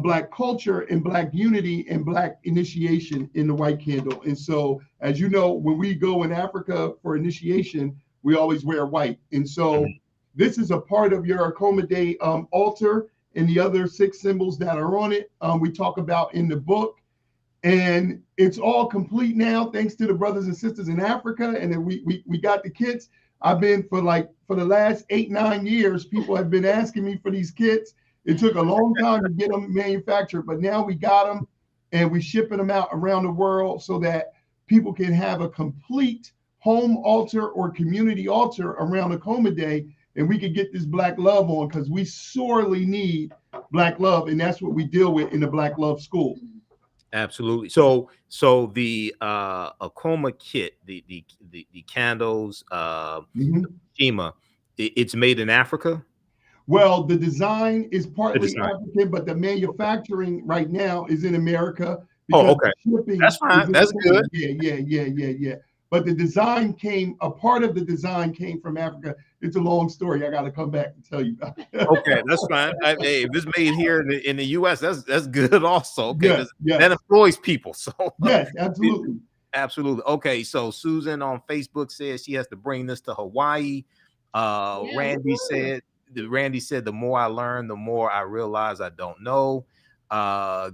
Black culture, and Black unity, and Black initiation in the white candle. And so, as you know, when we go in Africa for initiation, we always wear white. And so this is a part of your Akoma Day altar, and the other 6 symbols that are on it, we talk about in the book. And it's all complete now, thanks to the brothers and sisters in Africa. And then we got the kits. I've been for the last 8-9 years, people have been asking me for these kits. It took a long time to get them manufactured, but now we got them, and we're shipping them out around the world so that people can have a complete home altar or community altar around Akoma Day, and we can get this Black love on, because we sorely need Black love, and that's what we deal with in the Black Love School. Absolutely. So the Akoma kit, the candles, Shima, it's made in Africa. Well, the design is partly African, but the manufacturing right now is in America. Oh, okay. That's fine. That's good. Yeah. But the design a part of the design came from Africa. It's a long story. I got to come back and tell you about it. Okay, that's fine. Hey, if it's made here in the U.S., that's good also. Okay, that employs people. So yes, absolutely. Absolutely. Okay, so Susan on Facebook says she has to bring this to Hawaii. Randy said, the more I learn, the more I realize I don't know.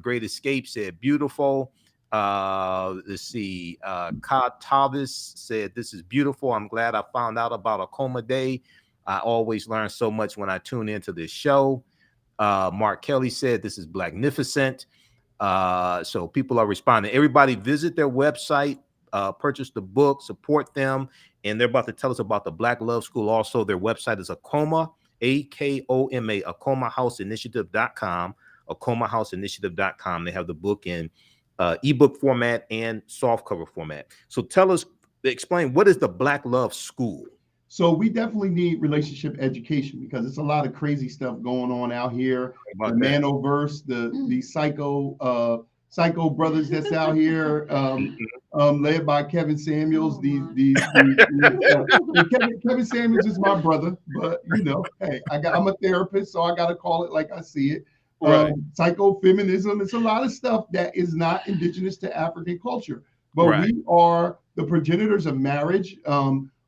Great Escape said, beautiful. Let's see. Ka Tavis said, this is beautiful. I'm glad I found out about Akoma Day. I always learn so much when I tune into this show. Mark Kelly said, this is Blacknificent. So people are responding. Everybody visit their website, purchase the book, support them. And they're about to tell us about the Black Love School. Also, their website is Akoma, AKOMA, AkomaHouseInitiative.com, AkomaHouseInitiative.com. They have the book in ebook format and softcover format. So explain, what is the Black Love School? So we definitely need relationship education, because it's a lot of crazy stuff going on out here. The Manoverse, these psycho brothers that's out here, led by Kevin Samuels. Kevin Samuels is my brother, but you know, hey, I'm a therapist, so I got to call it like I see it. Psychofeminism. It's a lot of stuff that is not indigenous to African culture, but we are the progenitors of marriage.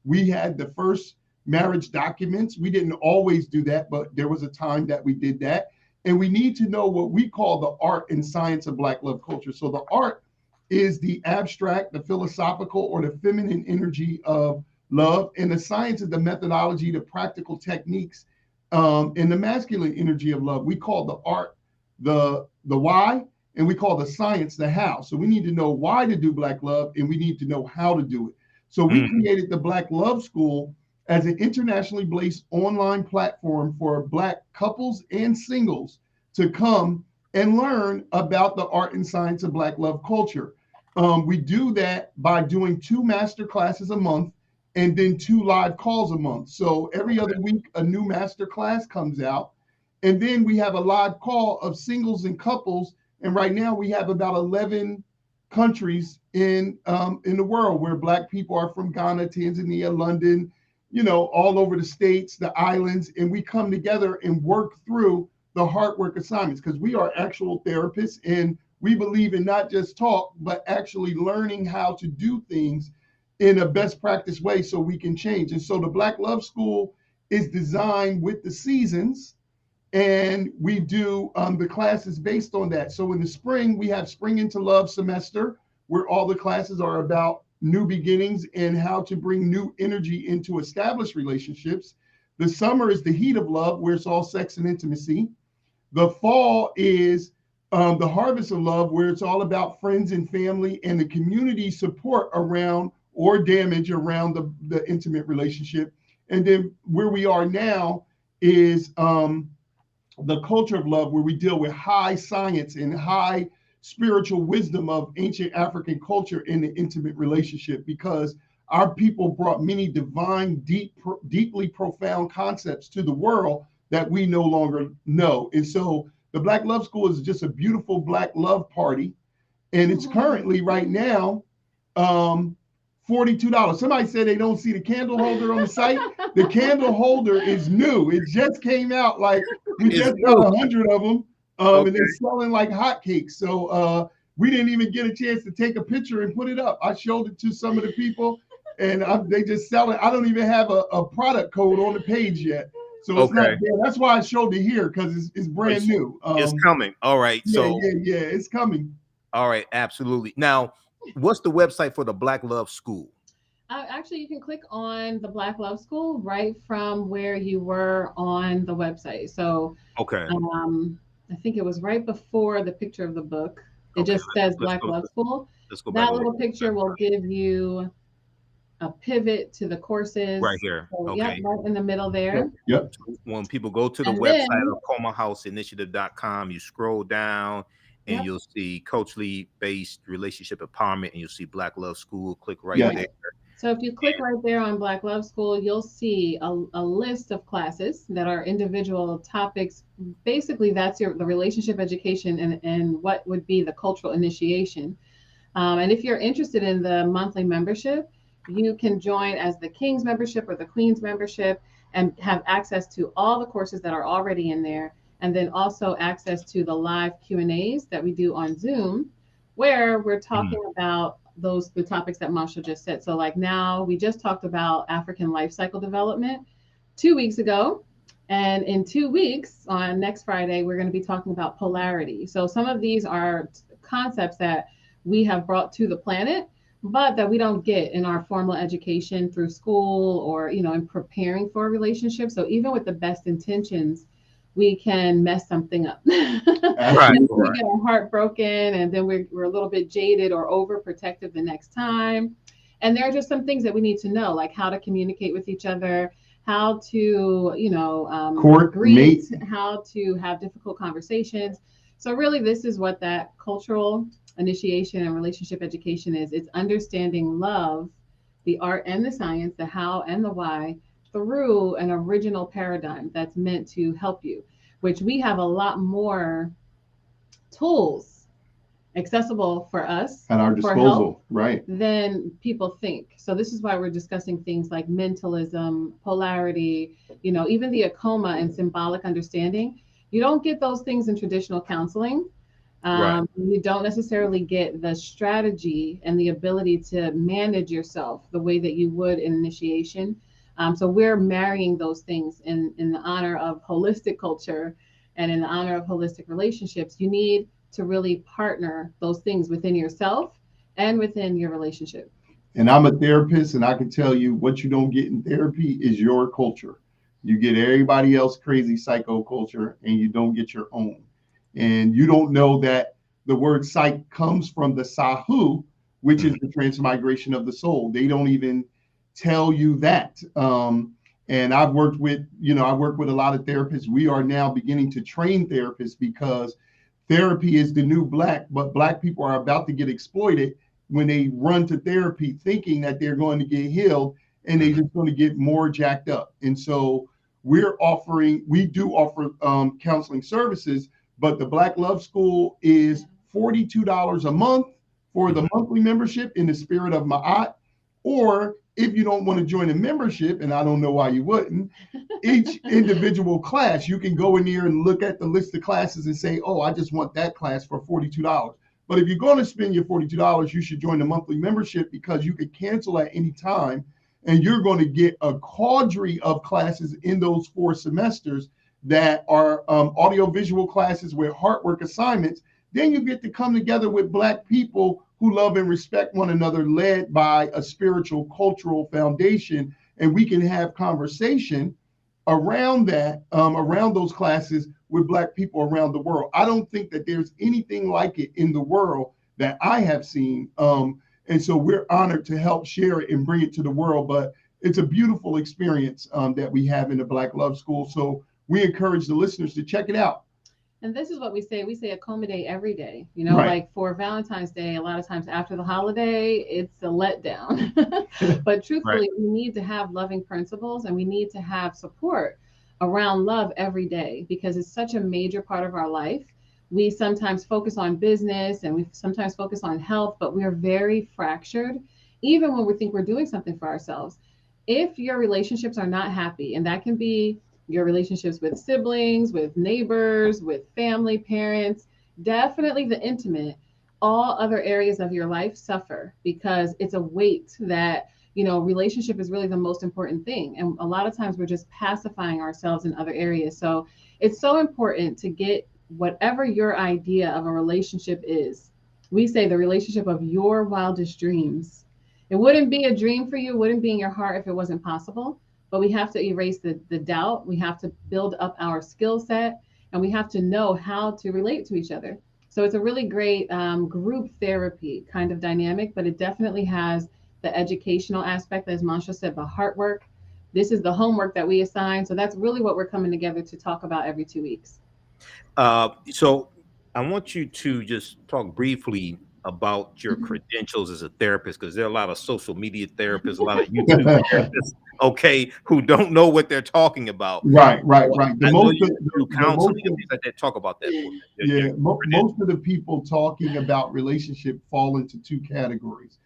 We had the first marriage documents. We didn't always do that, but there was a time that we did that. And we need to know what we call the art and science of Black love culture. So the art is the abstract, the philosophical, or the feminine energy of love. And the science is the methodology, the practical techniques, and the masculine energy of love. We call the art the why, and we call the science the how. So we need to know why to do Black love, and we need to know how to do it. So we created the Black Love School as an internationally based online platform for Black couples and singles to come and learn about the art and science of Black love culture. We do that by doing 2 master classes a month and then 2 live calls a month. So every other week, a new master class comes out. And then we have a live call of singles and couples. And right now we have about 11 countries in the world where Black people are from: Ghana, Tanzania, London, all over the states, the islands. And we come together and work through the hard work assignments, because we are actual therapists and we believe in not just talk, but actually learning how to do things in a best practice way so we can change. And so the Black Love School is designed with the seasons, and we do the classes based on that. So in the spring, we have Spring into Love semester, where all the classes are about new beginnings and how to bring new energy into established relationships. The summer is the Heat of Love, where it's all sex and intimacy. The fall is the Harvest of Love, where it's all about friends and family and the community support around or damage around the intimate relationship. And then where we are now is the Culture of Love, where we deal with high science and high spiritual wisdom of ancient African culture in the intimate relationship, because our people brought many divine, deeply profound concepts to the world that we no longer know. And so the Black Love School is just a beautiful Black love party. And it's currently right now $42. Somebody said they don't see the candle holder on the site. The candle holder is new. It just came out. Like, we just got 100 of them, and they're selling like hotcakes. So we didn't even get a chance to take a picture and put it up. I showed it to some of the people, and they just sell it. I don't even have a product code on the page yet. So it's not there. That's why I showed it here, because it's brand new. It's coming. All right. Yeah, it's coming. All right, absolutely. Now, what's the website for the Black Love School? Actually, you can click on the Black Love School right from where you were on the website. So, I think it was right before the picture of the book. It just says Black Love School. That little picture will give you a pivot to the courses right here. So, right in the middle there. Yep. When people go to the website of AkomaHouseInitiative.com, you scroll down and you'll see culturally based relationship empowerment, and you'll see Black Love School. Click right there. So if you click right there on Black Love School, you'll see a list of classes that are individual topics. Basically, that's the relationship education and what would be the cultural initiation. And if you're interested in the monthly membership, you can join as the King's membership or the Queen's membership and have access to all the courses that are already in there. And then also access to the live Q&As that we do on Zoom, where we're talking about the topics that Montsho just said. So like now we just talked about African life cycle development 2 weeks ago. And in 2 weeks, on next Friday, we're going to be talking about polarity. So some of these are concepts that we have brought to the planet, but that we don't get in our formal education through school or, in preparing for a relationship. So even with the best intentions, we can mess something up. Right. We get our heart broken, and then we're a little bit jaded or overprotective the next time. And there are just some things that we need to know, like how to communicate with each other, how to, greet, how to have difficult conversations. So really, this is what that cultural initiation and relationship education is. It's understanding love, the art and the science, the how and the why, through an original paradigm that's meant to help you, which we have a lot more tools accessible for us at our disposal, right, than people think. So this is why we're discussing things like mentalism, polarity, even the Akoma and symbolic understanding. You don't get those things in traditional counseling. You don't necessarily get the strategy and the ability to manage yourself the way that you would in initiation. So we're marrying those things in the honor of holistic culture and in the honor of holistic relationships. You need to really partner those things within yourself and within your relationship. And I'm a therapist, and I can tell you what you don't get in therapy is your culture. You get everybody else crazy psycho culture, and you don't get your own. And you don't know that the word psych comes from the Sahu, which is the transmigration of the soul. They don't even tell you that. And I've worked with, I work with a lot of therapists. We are now beginning to train therapists because therapy is the new black, but black people are about to get exploited when they run to therapy thinking that they're going to get healed, and they're just going to get more jacked up. And so we do offer counseling services, but the Black Love School is $42 a month for the monthly membership in the spirit of Ma'at. Or if you don't want to join a membership, and I don't know why you wouldn't, each individual class, you can go in there and look at the list of classes and say, oh, I just want that class for $42. But if you're going to spend your $42, you should join the monthly membership, because you could cancel at any time, and you're going to get a cadre of classes in those 4 semesters that are audiovisual classes with heart work assignments. Then you get to come together with Black people who love and respect one another, led by a spiritual, cultural foundation. And we can have conversation around that, around those classes with Black people around the world. I don't think that there's anything like it in the world that I have seen. And so we're honored to help share it and bring it to the world. But it's a beautiful experience that we have in the Black Love School. So we encourage the listeners to check it out. And this is what we say. We say Akoma Day every day. Like for Valentine's Day, a lot of times after the holiday, it's a letdown. But truthfully, we need to have loving principles, and we need to have support around love every day, because it's such a major part of our life. We sometimes focus on business, and we sometimes focus on health, but we are very fractured, even when we think we're doing something for ourselves. If your relationships are not happy, and that can be your relationships with siblings, with neighbors, with family, parents, definitely the intimate, all other areas of your life suffer, because it's a weight that, relationship is really the most important thing. And a lot of times we're just pacifying ourselves in other areas. So it's so important to get whatever your idea of a relationship is. We say the relationship of your wildest dreams. It wouldn't be a dream for you, it wouldn't be in your heart if it wasn't possible. But we have to erase the doubt. We have to build up our skill set, and we have to know how to relate to each other. So it's a really great group therapy kind of dynamic, but it definitely has the educational aspect, as Montsho said, the heart work. This is the homework that we assign. So that's really what we're coming together to talk about every 2 weeks. So I want you to just talk briefly about your credentials as a therapist, because there are a lot of social media therapists, a lot of YouTube therapists, who don't know what they're talking about. Right. Talk about that. Most of the people talking about relationship fall into 2 categories.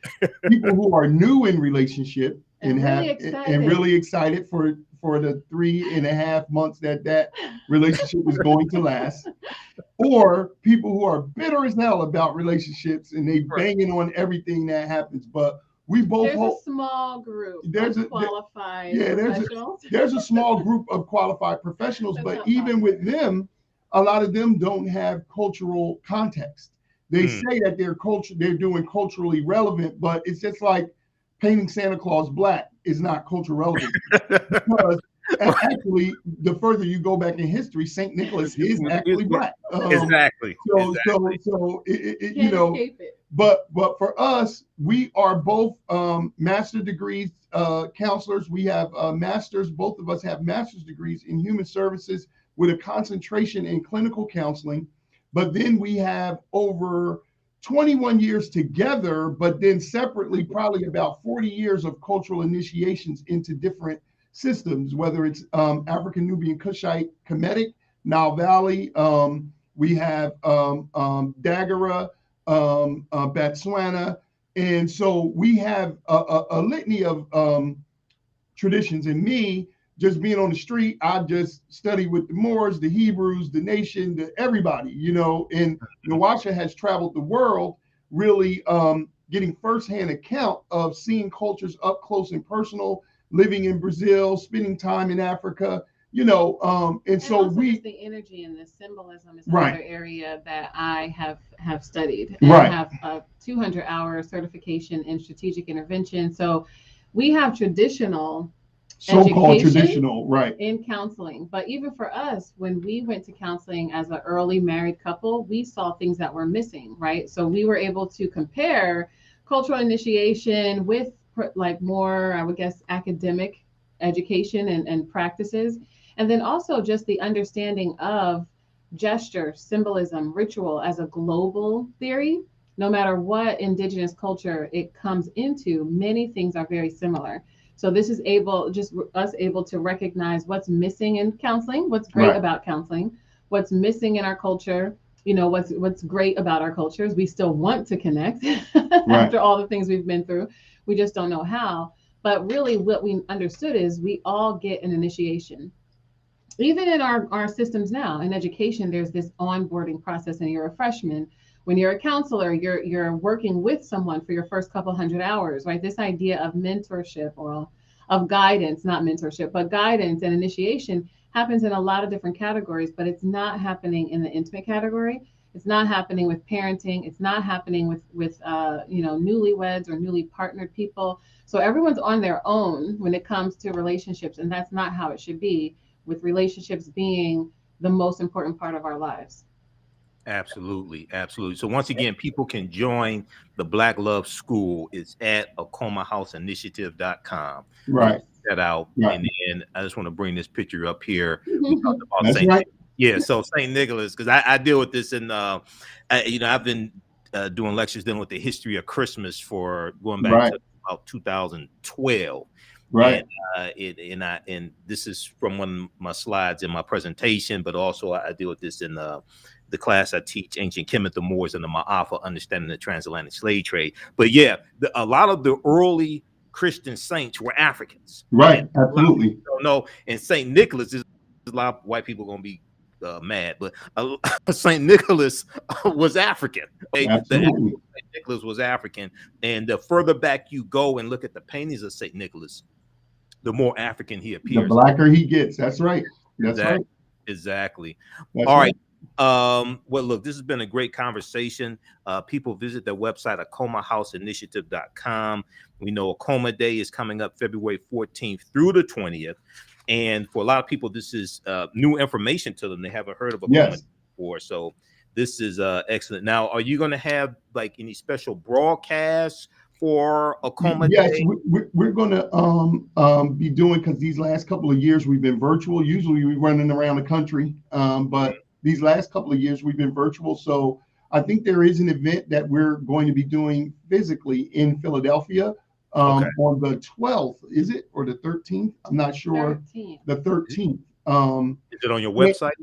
People who are new in relationship and really excited for the 3.5 months that relationship is going to last, or people who are bitter as hell about relationships and they banging on everything that happens. But we both there's a small group of qualified professionals. There's a small group of qualified professionals, but even with them, a lot of them don't have cultural context. They say that they're doing culturally relevant, but it's just like painting Santa Claus black is not cultural relevant. Because actually, the further you go back in history, Saint Nicholas is actually black. Exactly. But for us, we are both master degrees counselors. We have masters. Both of us have master's degrees in human services with a concentration in clinical counseling. But then we have over 21 years together, but then separately, probably about 40 years of cultural initiations into different systems, whether it's African Nubian Kushite Kemetic, Nile Valley, we have Dagara, Botswana. And so we have a litany of traditions. And me, just being on the street, I just study with the Moors, the Hebrews, the nation, everybody, and Nwasha has traveled the world, really getting firsthand account of seeing cultures up close and personal, living in Brazil, spending time in Africa, and so also just the energy and the symbolism is another area that I have studied. And I have a 200-hour certification in strategic intervention. So we have so-called traditional, in counseling. But even for us, when we went to counseling as an early married couple, we saw things that were missing, right? So we were able to compare cultural initiation with like more, I would guess, academic education and practices. And then also just the understanding of gesture, symbolism, ritual as a global theory. No matter what indigenous culture it comes into, many things are very similar. So this is us able to recognize what's missing in counseling, what's great about counseling, what's missing in our culture. You know, what's great about our cultures. We still want to connect after all the things we've been through. We just don't know how. But really what we understood is we all get an initiation. Even in our systems now in education, there's this onboarding process, and you're a freshman. When you're a counselor, you're working with someone for your first couple hundred hours, right? This idea of mentorship or of guidance, not mentorship, but guidance and initiation happens in a lot of different categories, but it's not happening in the intimate category. It's not happening with parenting. It's not happening with newlyweds or newly partnered people. So everyone's on their own when it comes to relationships, and that's not how it should be, with relationships being the most important part of our lives. Absolutely. Absolutely. So once again, people can join the Black Love School. It's at akomahouseinitiative.com. Right. That out. Right. And then I just want to bring this picture up here. We talked about That's right. Yeah. So St. Nicholas, because I deal with this in, I've been doing lectures dealing with the history of Christmas for going back to about 2012. Right. And this is from one of my slides in my presentation, but also I deal with this in the class I teach, Ancient Kemet, the Moors, and the Ma'afa, Understanding the Transatlantic Slave Trade. But yeah, a lot of the early Christian saints were Africans. Right, absolutely. No, and St. Nicholas is a lot of white people going to be mad, but St. Nicholas was African. Absolutely. St. Nicholas was African. And the further back you go and look at the paintings of St. Nicholas, the more African he appears. The blacker he gets. That's right. That's exactly. right. Exactly. That's all right. Well, look, this has been a great conversation. People visit their website, akomahouseinitiative.com. We know Akoma Day is coming up February 14th through the 20th. And for a lot of people, this is new information to them. They haven't heard of Akoma Day before. So this is excellent. Now, are you going to have like any special broadcasts for Akoma Day? Yes, we're going to be doing, because these last couple of years we've been virtual. Usually we're running around the country, but these last couple of years we've been virtual. So I think there is an event that we're going to be doing physically in Philadelphia on the 12th, is it, or the 13th? I'm not sure. 13th. The 13th. Is it on your website?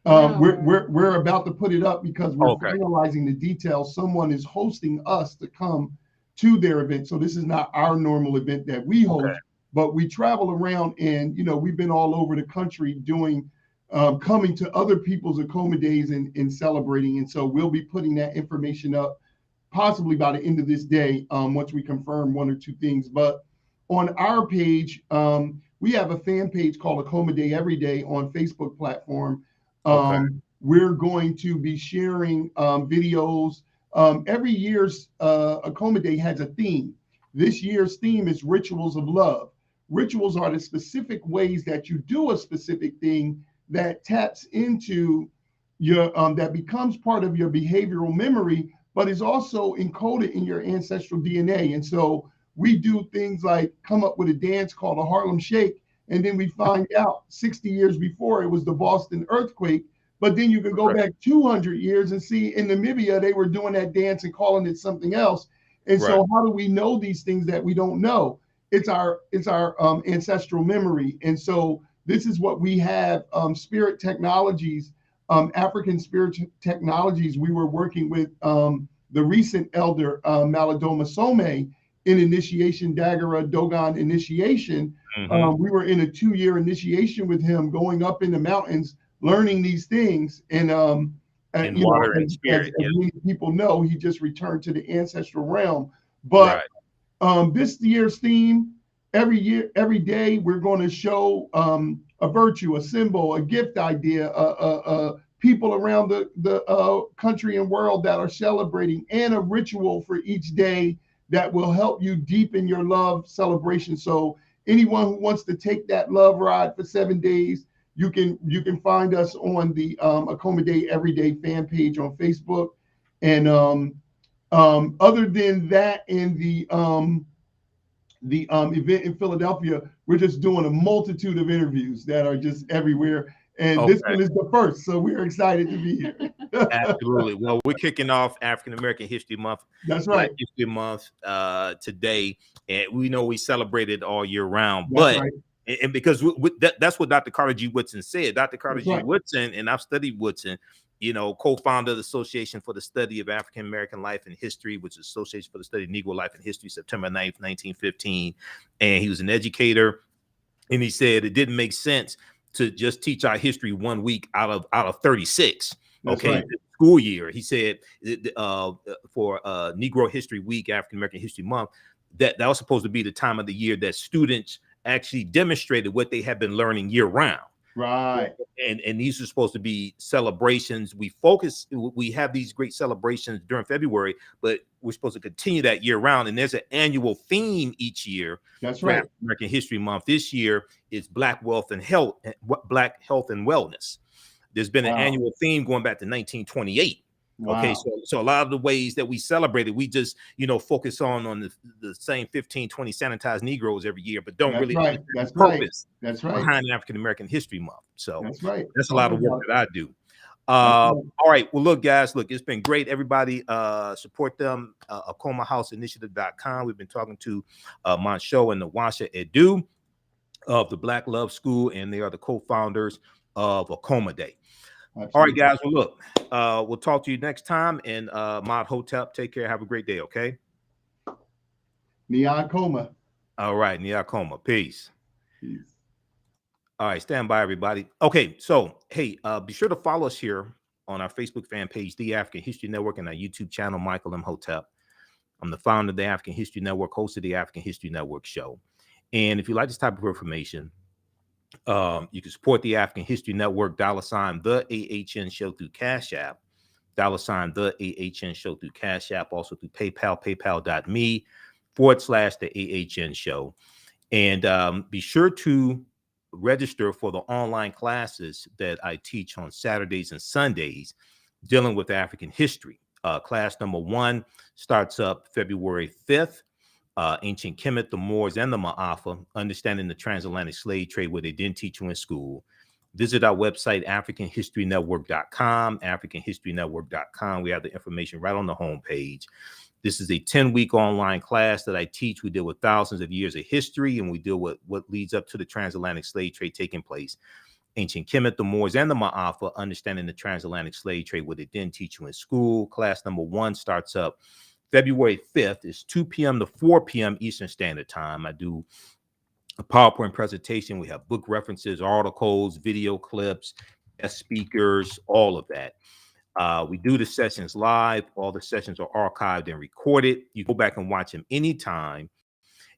We're about to put it up because we're finalizing the details. Someone is hosting us to come to their event. So this is not our normal event that we host, but we travel around, and we've been all over the country doing coming to other people's Akoma Days and celebrating. And so we'll be putting that information up possibly by the end of this day, once we confirm one or two things. But on our page, we have a fan page called Akoma Day Every Day on Facebook platform. We're going to be sharing videos. Every year's Akoma Day has a theme. This year's theme is Rituals of Love. Rituals are the specific ways that you do a specific thing that taps into your, that becomes part of your behavioral memory, but is also encoded in your ancestral DNA. And so we do things like come up with a dance called a Harlem Shake, and then we find out 60 years before it was the Boston earthquake. But then you can go back 200 years and see in Namibia, they were doing that dance and calling it something else. And so how do we know these things that we don't know? It's our ancestral memory. And so this is what we have, spirit technologies, African spirit technologies. We were working with the recent elder, Maladoma Some, in initiation, Dagara Dogon initiation. We were in a 2-year initiation with him, going up in the mountains, learning these things. And water and spirit. As many people know, he just returned to the ancestral realm. But this year's theme, every day, we're going to show a virtue, a symbol, a gift idea, people around the country and world that are celebrating, and a ritual for each day that will help you deepen your love celebration. So anyone who wants to take that love ride for 7 days, you can find us on the Akoma Day Everyday fan page on Facebook. And Other than that, in the event in Philadelphia, we're just doing a multitude of interviews that are just everywhere. And this one is the first, so we're excited to be here. Absolutely. Well, we're kicking off African American History Month. That's Black right. History Month today, and we know we celebrate it all year round. That's but right. And because that's what Dr. Carter G. Woodson said. Dr. Carter G. Woodson, and I've studied Woodson, you know, co-founder of the Association for the Study of African American Life and History, which is Association for the Study of Negro Life and History, September 9th, 1915. And he was an educator, and he said it didn't make sense to just teach our history 1 week out of 36. That's right. School year. He said for Negro History Week, African American History Month, that was supposed to be the time of the year that students actually demonstrated what they have been learning year round. Right. And these are supposed to be celebrations. We have these great celebrations during February, but we're supposed to continue that year round. And there's an annual theme each year. That's right. American History Month this year is Black Health and Wellness. There's been an annual theme going back to 1928. Wow. Okay, so a lot of the ways that we celebrate it, we just, you know, focus on the same 15, 20 sanitized Negroes every year, but don't really understand the purpose behind African American History Month. So that's a lot of work that I do. All right. Well, look, guys, it's been great. Everybody support them. AkomaHouseInitiative.com. We've been talking to Montsho and Nwasha Edu of the Black Love School, and they are the co-founders of Akoma Day. Absolutely. All right, guys. Well, look, we'll talk to you next time. And Imhotep, take care. Have a great day. Okay. Akoma. All right, Akoma. Peace. All right, stand by, everybody. Okay, so hey, be sure to follow us here on our Facebook fan page, The African History Network, and our YouTube channel, Michael Imhotep. I'm the founder of the African History Network, host of the African History Network show. And if you like this type of information, you can support the African History Network, $ the AHN show through Cash App, $ the AHN show through Cash App, also through PayPal, paypal.me/the AHN show. And be sure to register for the online classes that I teach on Saturdays and Sundays dealing with African history. Class number 1 starts up February 5th. Ancient Kemet, the Moors, and the Ma'afa, understanding the transatlantic slave trade, where they didn't teach you in school. Visit our website, AfricanHistoryNetwork.com, AfricanHistoryNetwork.com. We have the information right on the homepage. This is a 10-week online class that I teach. We deal with thousands of years of history, and we deal with what leads up to the transatlantic slave trade taking place. Ancient Kemet, the Moors, and the Ma'afa, understanding the transatlantic slave trade, where they didn't teach you in school. Class number 1 starts up February 5th. Is 2 p.m. to 4 p.m. Eastern Standard Time. I do a PowerPoint presentation. We have book references, articles, video clips, guest speakers, all of that. We do the sessions live. All the sessions are archived and recorded. You go back and watch them anytime.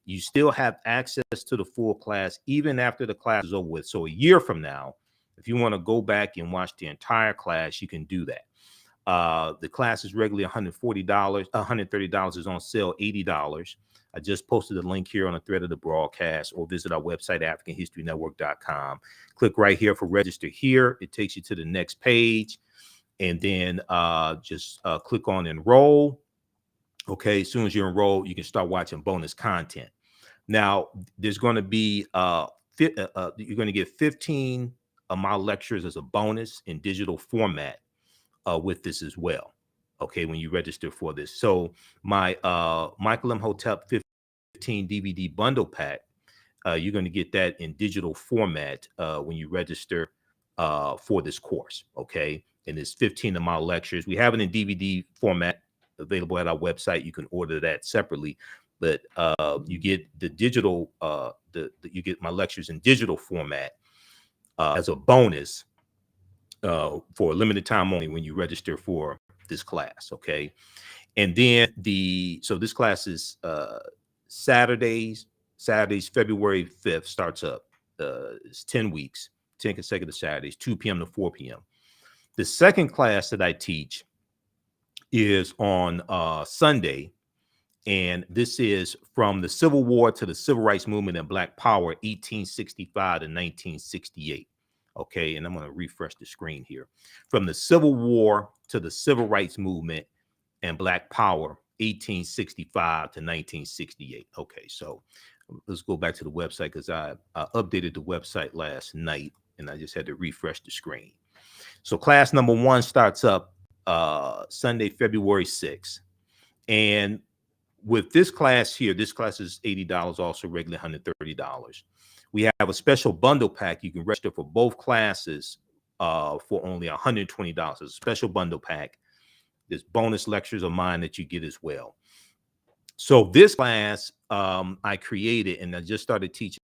You still have access to the full class even after the class is over with. So a year from now, if you want to go back and watch the entire class, you can do that. The class is regularly $140. $130 is on sale, $80. I just posted a link here on the thread of the broadcast, or visit our website, AfricanHistoryNetwork.com. Click right here for register here. It takes you to the next page, and then just click on enroll. Okay, as soon as you enroll, you can start watching bonus content. Now, there's going to be you're going to get 15 of my lectures as a bonus in digital format with this as well. Okay, when you register for this. So my Michael Imhotep 15 DVD bundle pack, you're going to get that in digital format when you register for this course. Okay, and it's 15 of my lectures. We have it in DVD format available at our website. You can order that separately, but you get the digital, you get my lectures in digital format as a bonus for a limited time only when you register for this class. Okay, and then so this class is Saturdays, February 5th starts up. It's 10 weeks, 10 consecutive Saturdays, 2 p.m. to 4 p.m. The second class that I teach is on Sunday, and this is from the Civil War to the Civil Rights Movement and Black Power, 1865 to 1968. Okay, and I'm going to refresh the screen here. From the Civil War to the Civil Rights Movement and Black Power, 1865 to 1968. Okay, so let's go back to the website because I updated the website last night and I just had to refresh the screen. So class number 1 starts up Sunday, February 6th. And with this class here, this class is $80, also regularly $130. We have a special bundle pack. You can register for both classes for only $120. It's a special bundle pack. There's bonus lectures of mine that you get as well. So this class I created, and I just started teaching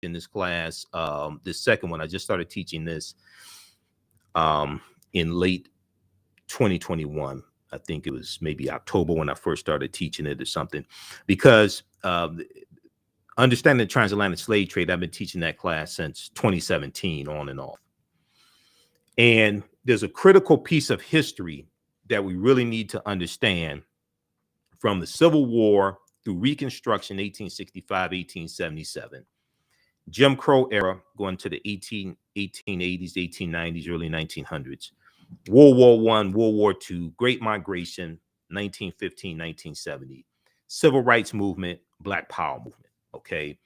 in this class. This second one, I just started teaching this in late 2021. I think it was maybe October when I first started teaching it or something, because understanding the transatlantic slave trade, I've been teaching that class since 2017 on and off. And there's a critical piece of history that we really need to understand from the Civil War through Reconstruction, 1865, 1877, Jim Crow era, going to the 1880s, 1890s, early 1900s, World War I, World War II, Great Migration, 1915, 1970, Civil Rights Movement, Black Power Movement. Okay,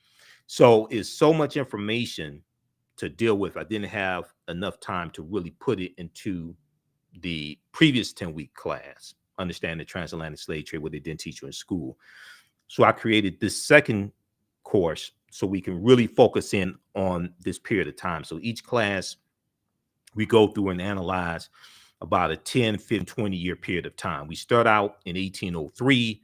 so it's so much information to deal with. I didn't have enough time to really put it into the previous 10-week class, Understand the Transatlantic Slave Trade, what they didn't teach you in school. So I created this second course so we can really focus in on this period of time. So each class, we go through and analyze about a 10, 15, 20-year period of time. We start out in 1803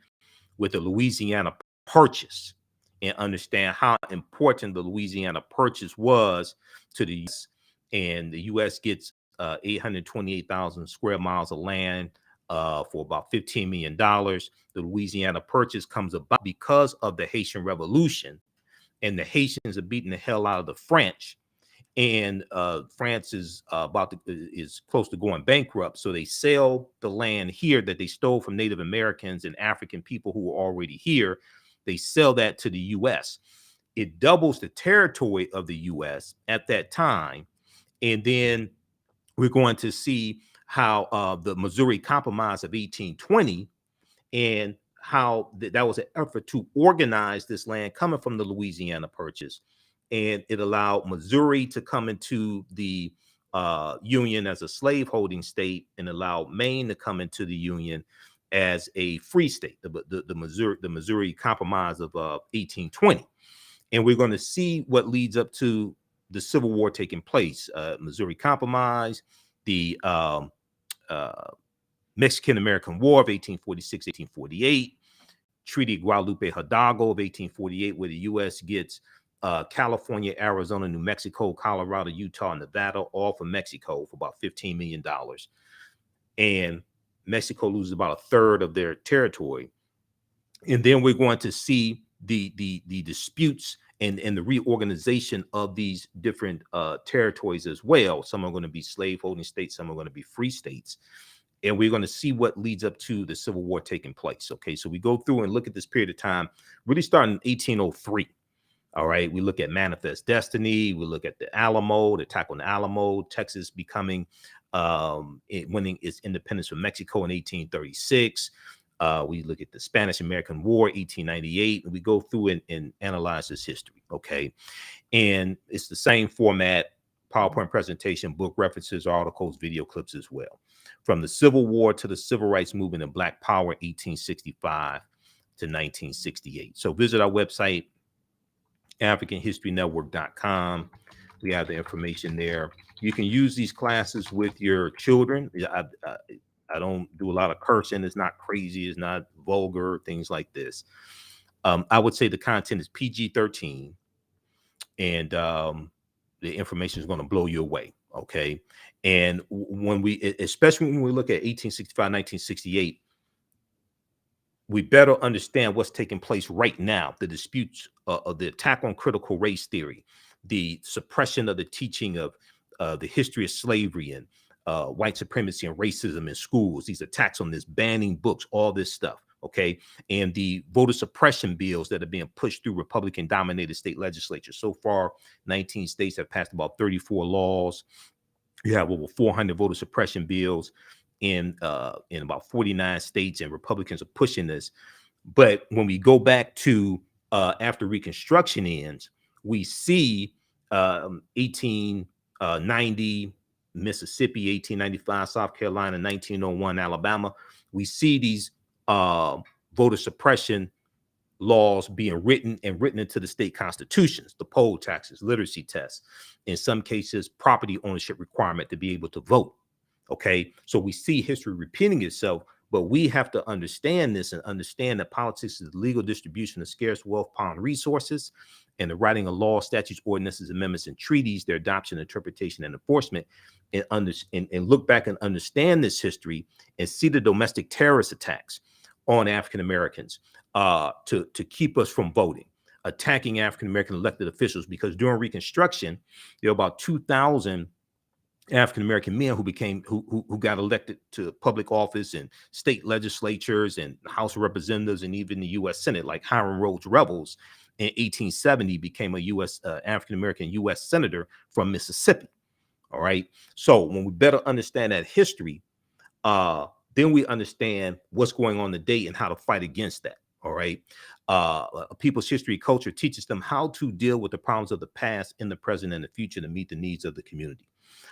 with the Louisiana Purchase and understand how important the Louisiana Purchase was to the U.S. And the U.S. gets 828,000 square miles of land for about $15 million. The Louisiana Purchase comes about because of the Haitian Revolution, and the Haitians are beating the hell out of the French. And France is is close to going bankrupt, so they sell the land here that they stole from Native Americans and African people who were already here. They sell that to the U.S. It doubles the territory of the U.S. at that time, and then we're going to see how the Missouri Compromise of 1820 and how that was an effort to organize this land coming from the Louisiana Purchase. And it allowed Missouri to come into the Union as a slaveholding state and allowed Maine to come into the Union as a free state, the Missouri Compromise of 1820. And we're going to see what leads up to the Civil War taking place. Missouri Compromise, the Mexican-American War of 1846-1848, Treaty of Guadalupe Hidalgo of 1848, where the U.S. gets California, Arizona, New Mexico, Colorado, Utah, and Nevada, all from Mexico for about $15 million. And Mexico loses about a third of their territory. And then we're going to see the disputes and the reorganization of these different territories as well. Some are going to be slaveholding states, some are going to be free states. And we're going to see what leads up to the Civil War taking place. Okay, so we go through and look at this period of time, really starting in 1803. All right, we look at Manifest Destiny. We look at the Alamo, the attack on the Alamo, Texas becoming winning its independence from Mexico in 1836. We look at the Spanish-American War, 1898, and we go through and analyze this history. Okay, and it's the same format: PowerPoint presentation, book references, articles, video clips as well. From the Civil War to the Civil Rights Movement and Black Power, 1865 to 1968. So visit our website, AfricanHistoryNetwork.com. We have the information there. You can use these classes with your children. I don't do a lot of cursing. It's not crazy. It's not vulgar, things like this. I would say the content is PG-13, and the information is going to blow you away. Okay. And when especially when we look at 1865, 1968, we better understand what's taking place right now. The disputes of the attack on critical race theory, the suppression of the teaching of the history of slavery and white supremacy and racism in schools, these attacks on this, banning books, all this stuff. Okay. And the voter suppression bills that are being pushed through Republican dominated state legislatures. So far, 19 states have passed about 34 laws. You have over 400 voter suppression bills. in about 49 states, and Republicans are pushing this. But when we go back to after Reconstruction ends, we see 1890 Mississippi, 1895 South Carolina, 1901 Alabama. We see these voter suppression laws being written into the state constitutions, the poll taxes, literacy tests, in some cases, property ownership requirement to be able to vote. Okay, so we see history repeating itself, but we have to understand this and understand that politics is the legal distribution of scarce wealth upon resources, and the writing of laws, statutes, ordinances, amendments, and treaties, their adoption, interpretation, and enforcement, and look back and understand this history and see the domestic terrorist attacks on African Americans to keep us from voting, attacking African American elected officials, because during Reconstruction, there were about 2,000 African American men who got elected to public office and state legislatures and House of Representatives and even the U.S. Senate, like Hiram Rhodes Rebels in 1870 became a U.S. African American U.S. senator from Mississippi. All right. So when we better understand that history, then we understand what's going on today and how to fight against that. All right. People's history culture teaches them how to deal with the problems of the past, in the present, and the future to meet the needs of the community.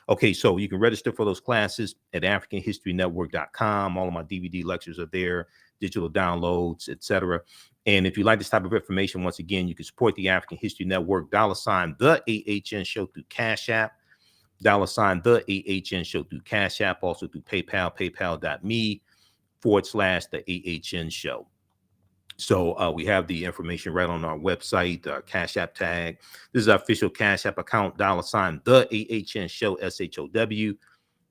Okay, so you can register for those classes at AfricanHistoryNetwork.com. All of my DVD lectures are there, digital downloads, etc. And if you like this type of information, once again, you can support the African History Network, $ the AHN show through Cash App, $ the AHN show through Cash App, also through PayPal, paypal.me /the AHN show. So we have the information right on our website, Cash App tag. This is our official Cash App account, $ the AHN show, SHOW.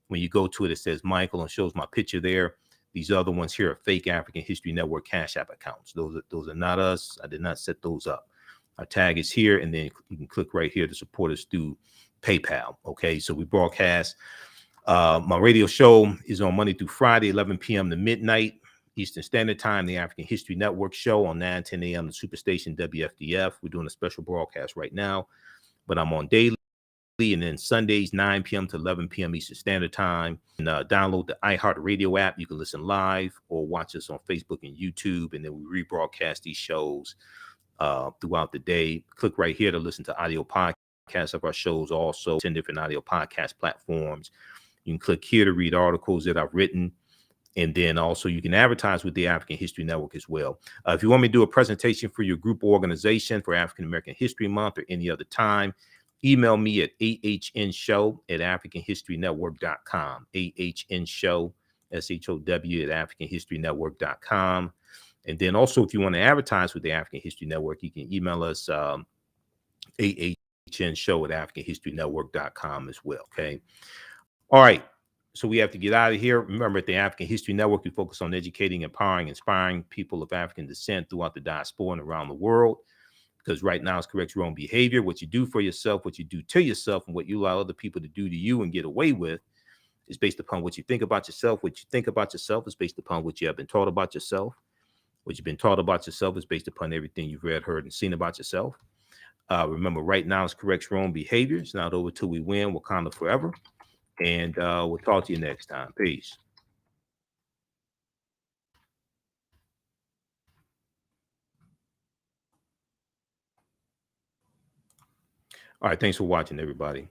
When you go to it, it says Michael and shows my picture there. These other ones here are fake African History Network Cash App accounts. Those are not us. I did not set those up. Our tag is here, and then you can click right here to support us through PayPal. Okay, so we broadcast. My radio show is on Monday through Friday, 11 p.m. to midnight Eastern Standard Time, the African History Network show on 9:10 a.m. the Superstation WFDF. We're doing a special broadcast right now, but I'm on daily, and then Sundays 9 p.m. to 11 p.m. Eastern Standard Time. And download the iHeartRadio app. You can listen live or watch us on Facebook and YouTube, and then we rebroadcast these shows throughout the day. Click right here to listen to audio podcasts of our shows, also 10 different audio podcast platforms. You can click here to read articles that I've written. And then also you can advertise with the African History Network as well. If you want me to do a presentation for your group or organization for African American History Month or any other time, email me at ahnshow@africanhistorynetwork.com. ahnshow, SHOW, @africanhistorynetwork.com. And then also, if you want to advertise with the African History Network, you can email us ahnshow@africanhistorynetwork.com as well. Okay. All right. So we have to get out of here. Remember, at the African History Network, we focus on educating, empowering, inspiring people of African descent throughout the diaspora and around the world. Because right now, it's correct your own behavior. What you do for yourself, what you do to yourself, and what you allow other people to do to you and get away with is based upon what you think about yourself. What you think about yourself is based upon what you have been taught about yourself. What you've been taught about yourself is based upon everything you've read, heard, and seen about yourself. Remember, right now, it's correct your own behavior. It's not over till we win. Wakanda forever. And we'll talk to you next time. Peace. All right. Thanks for watching, everybody.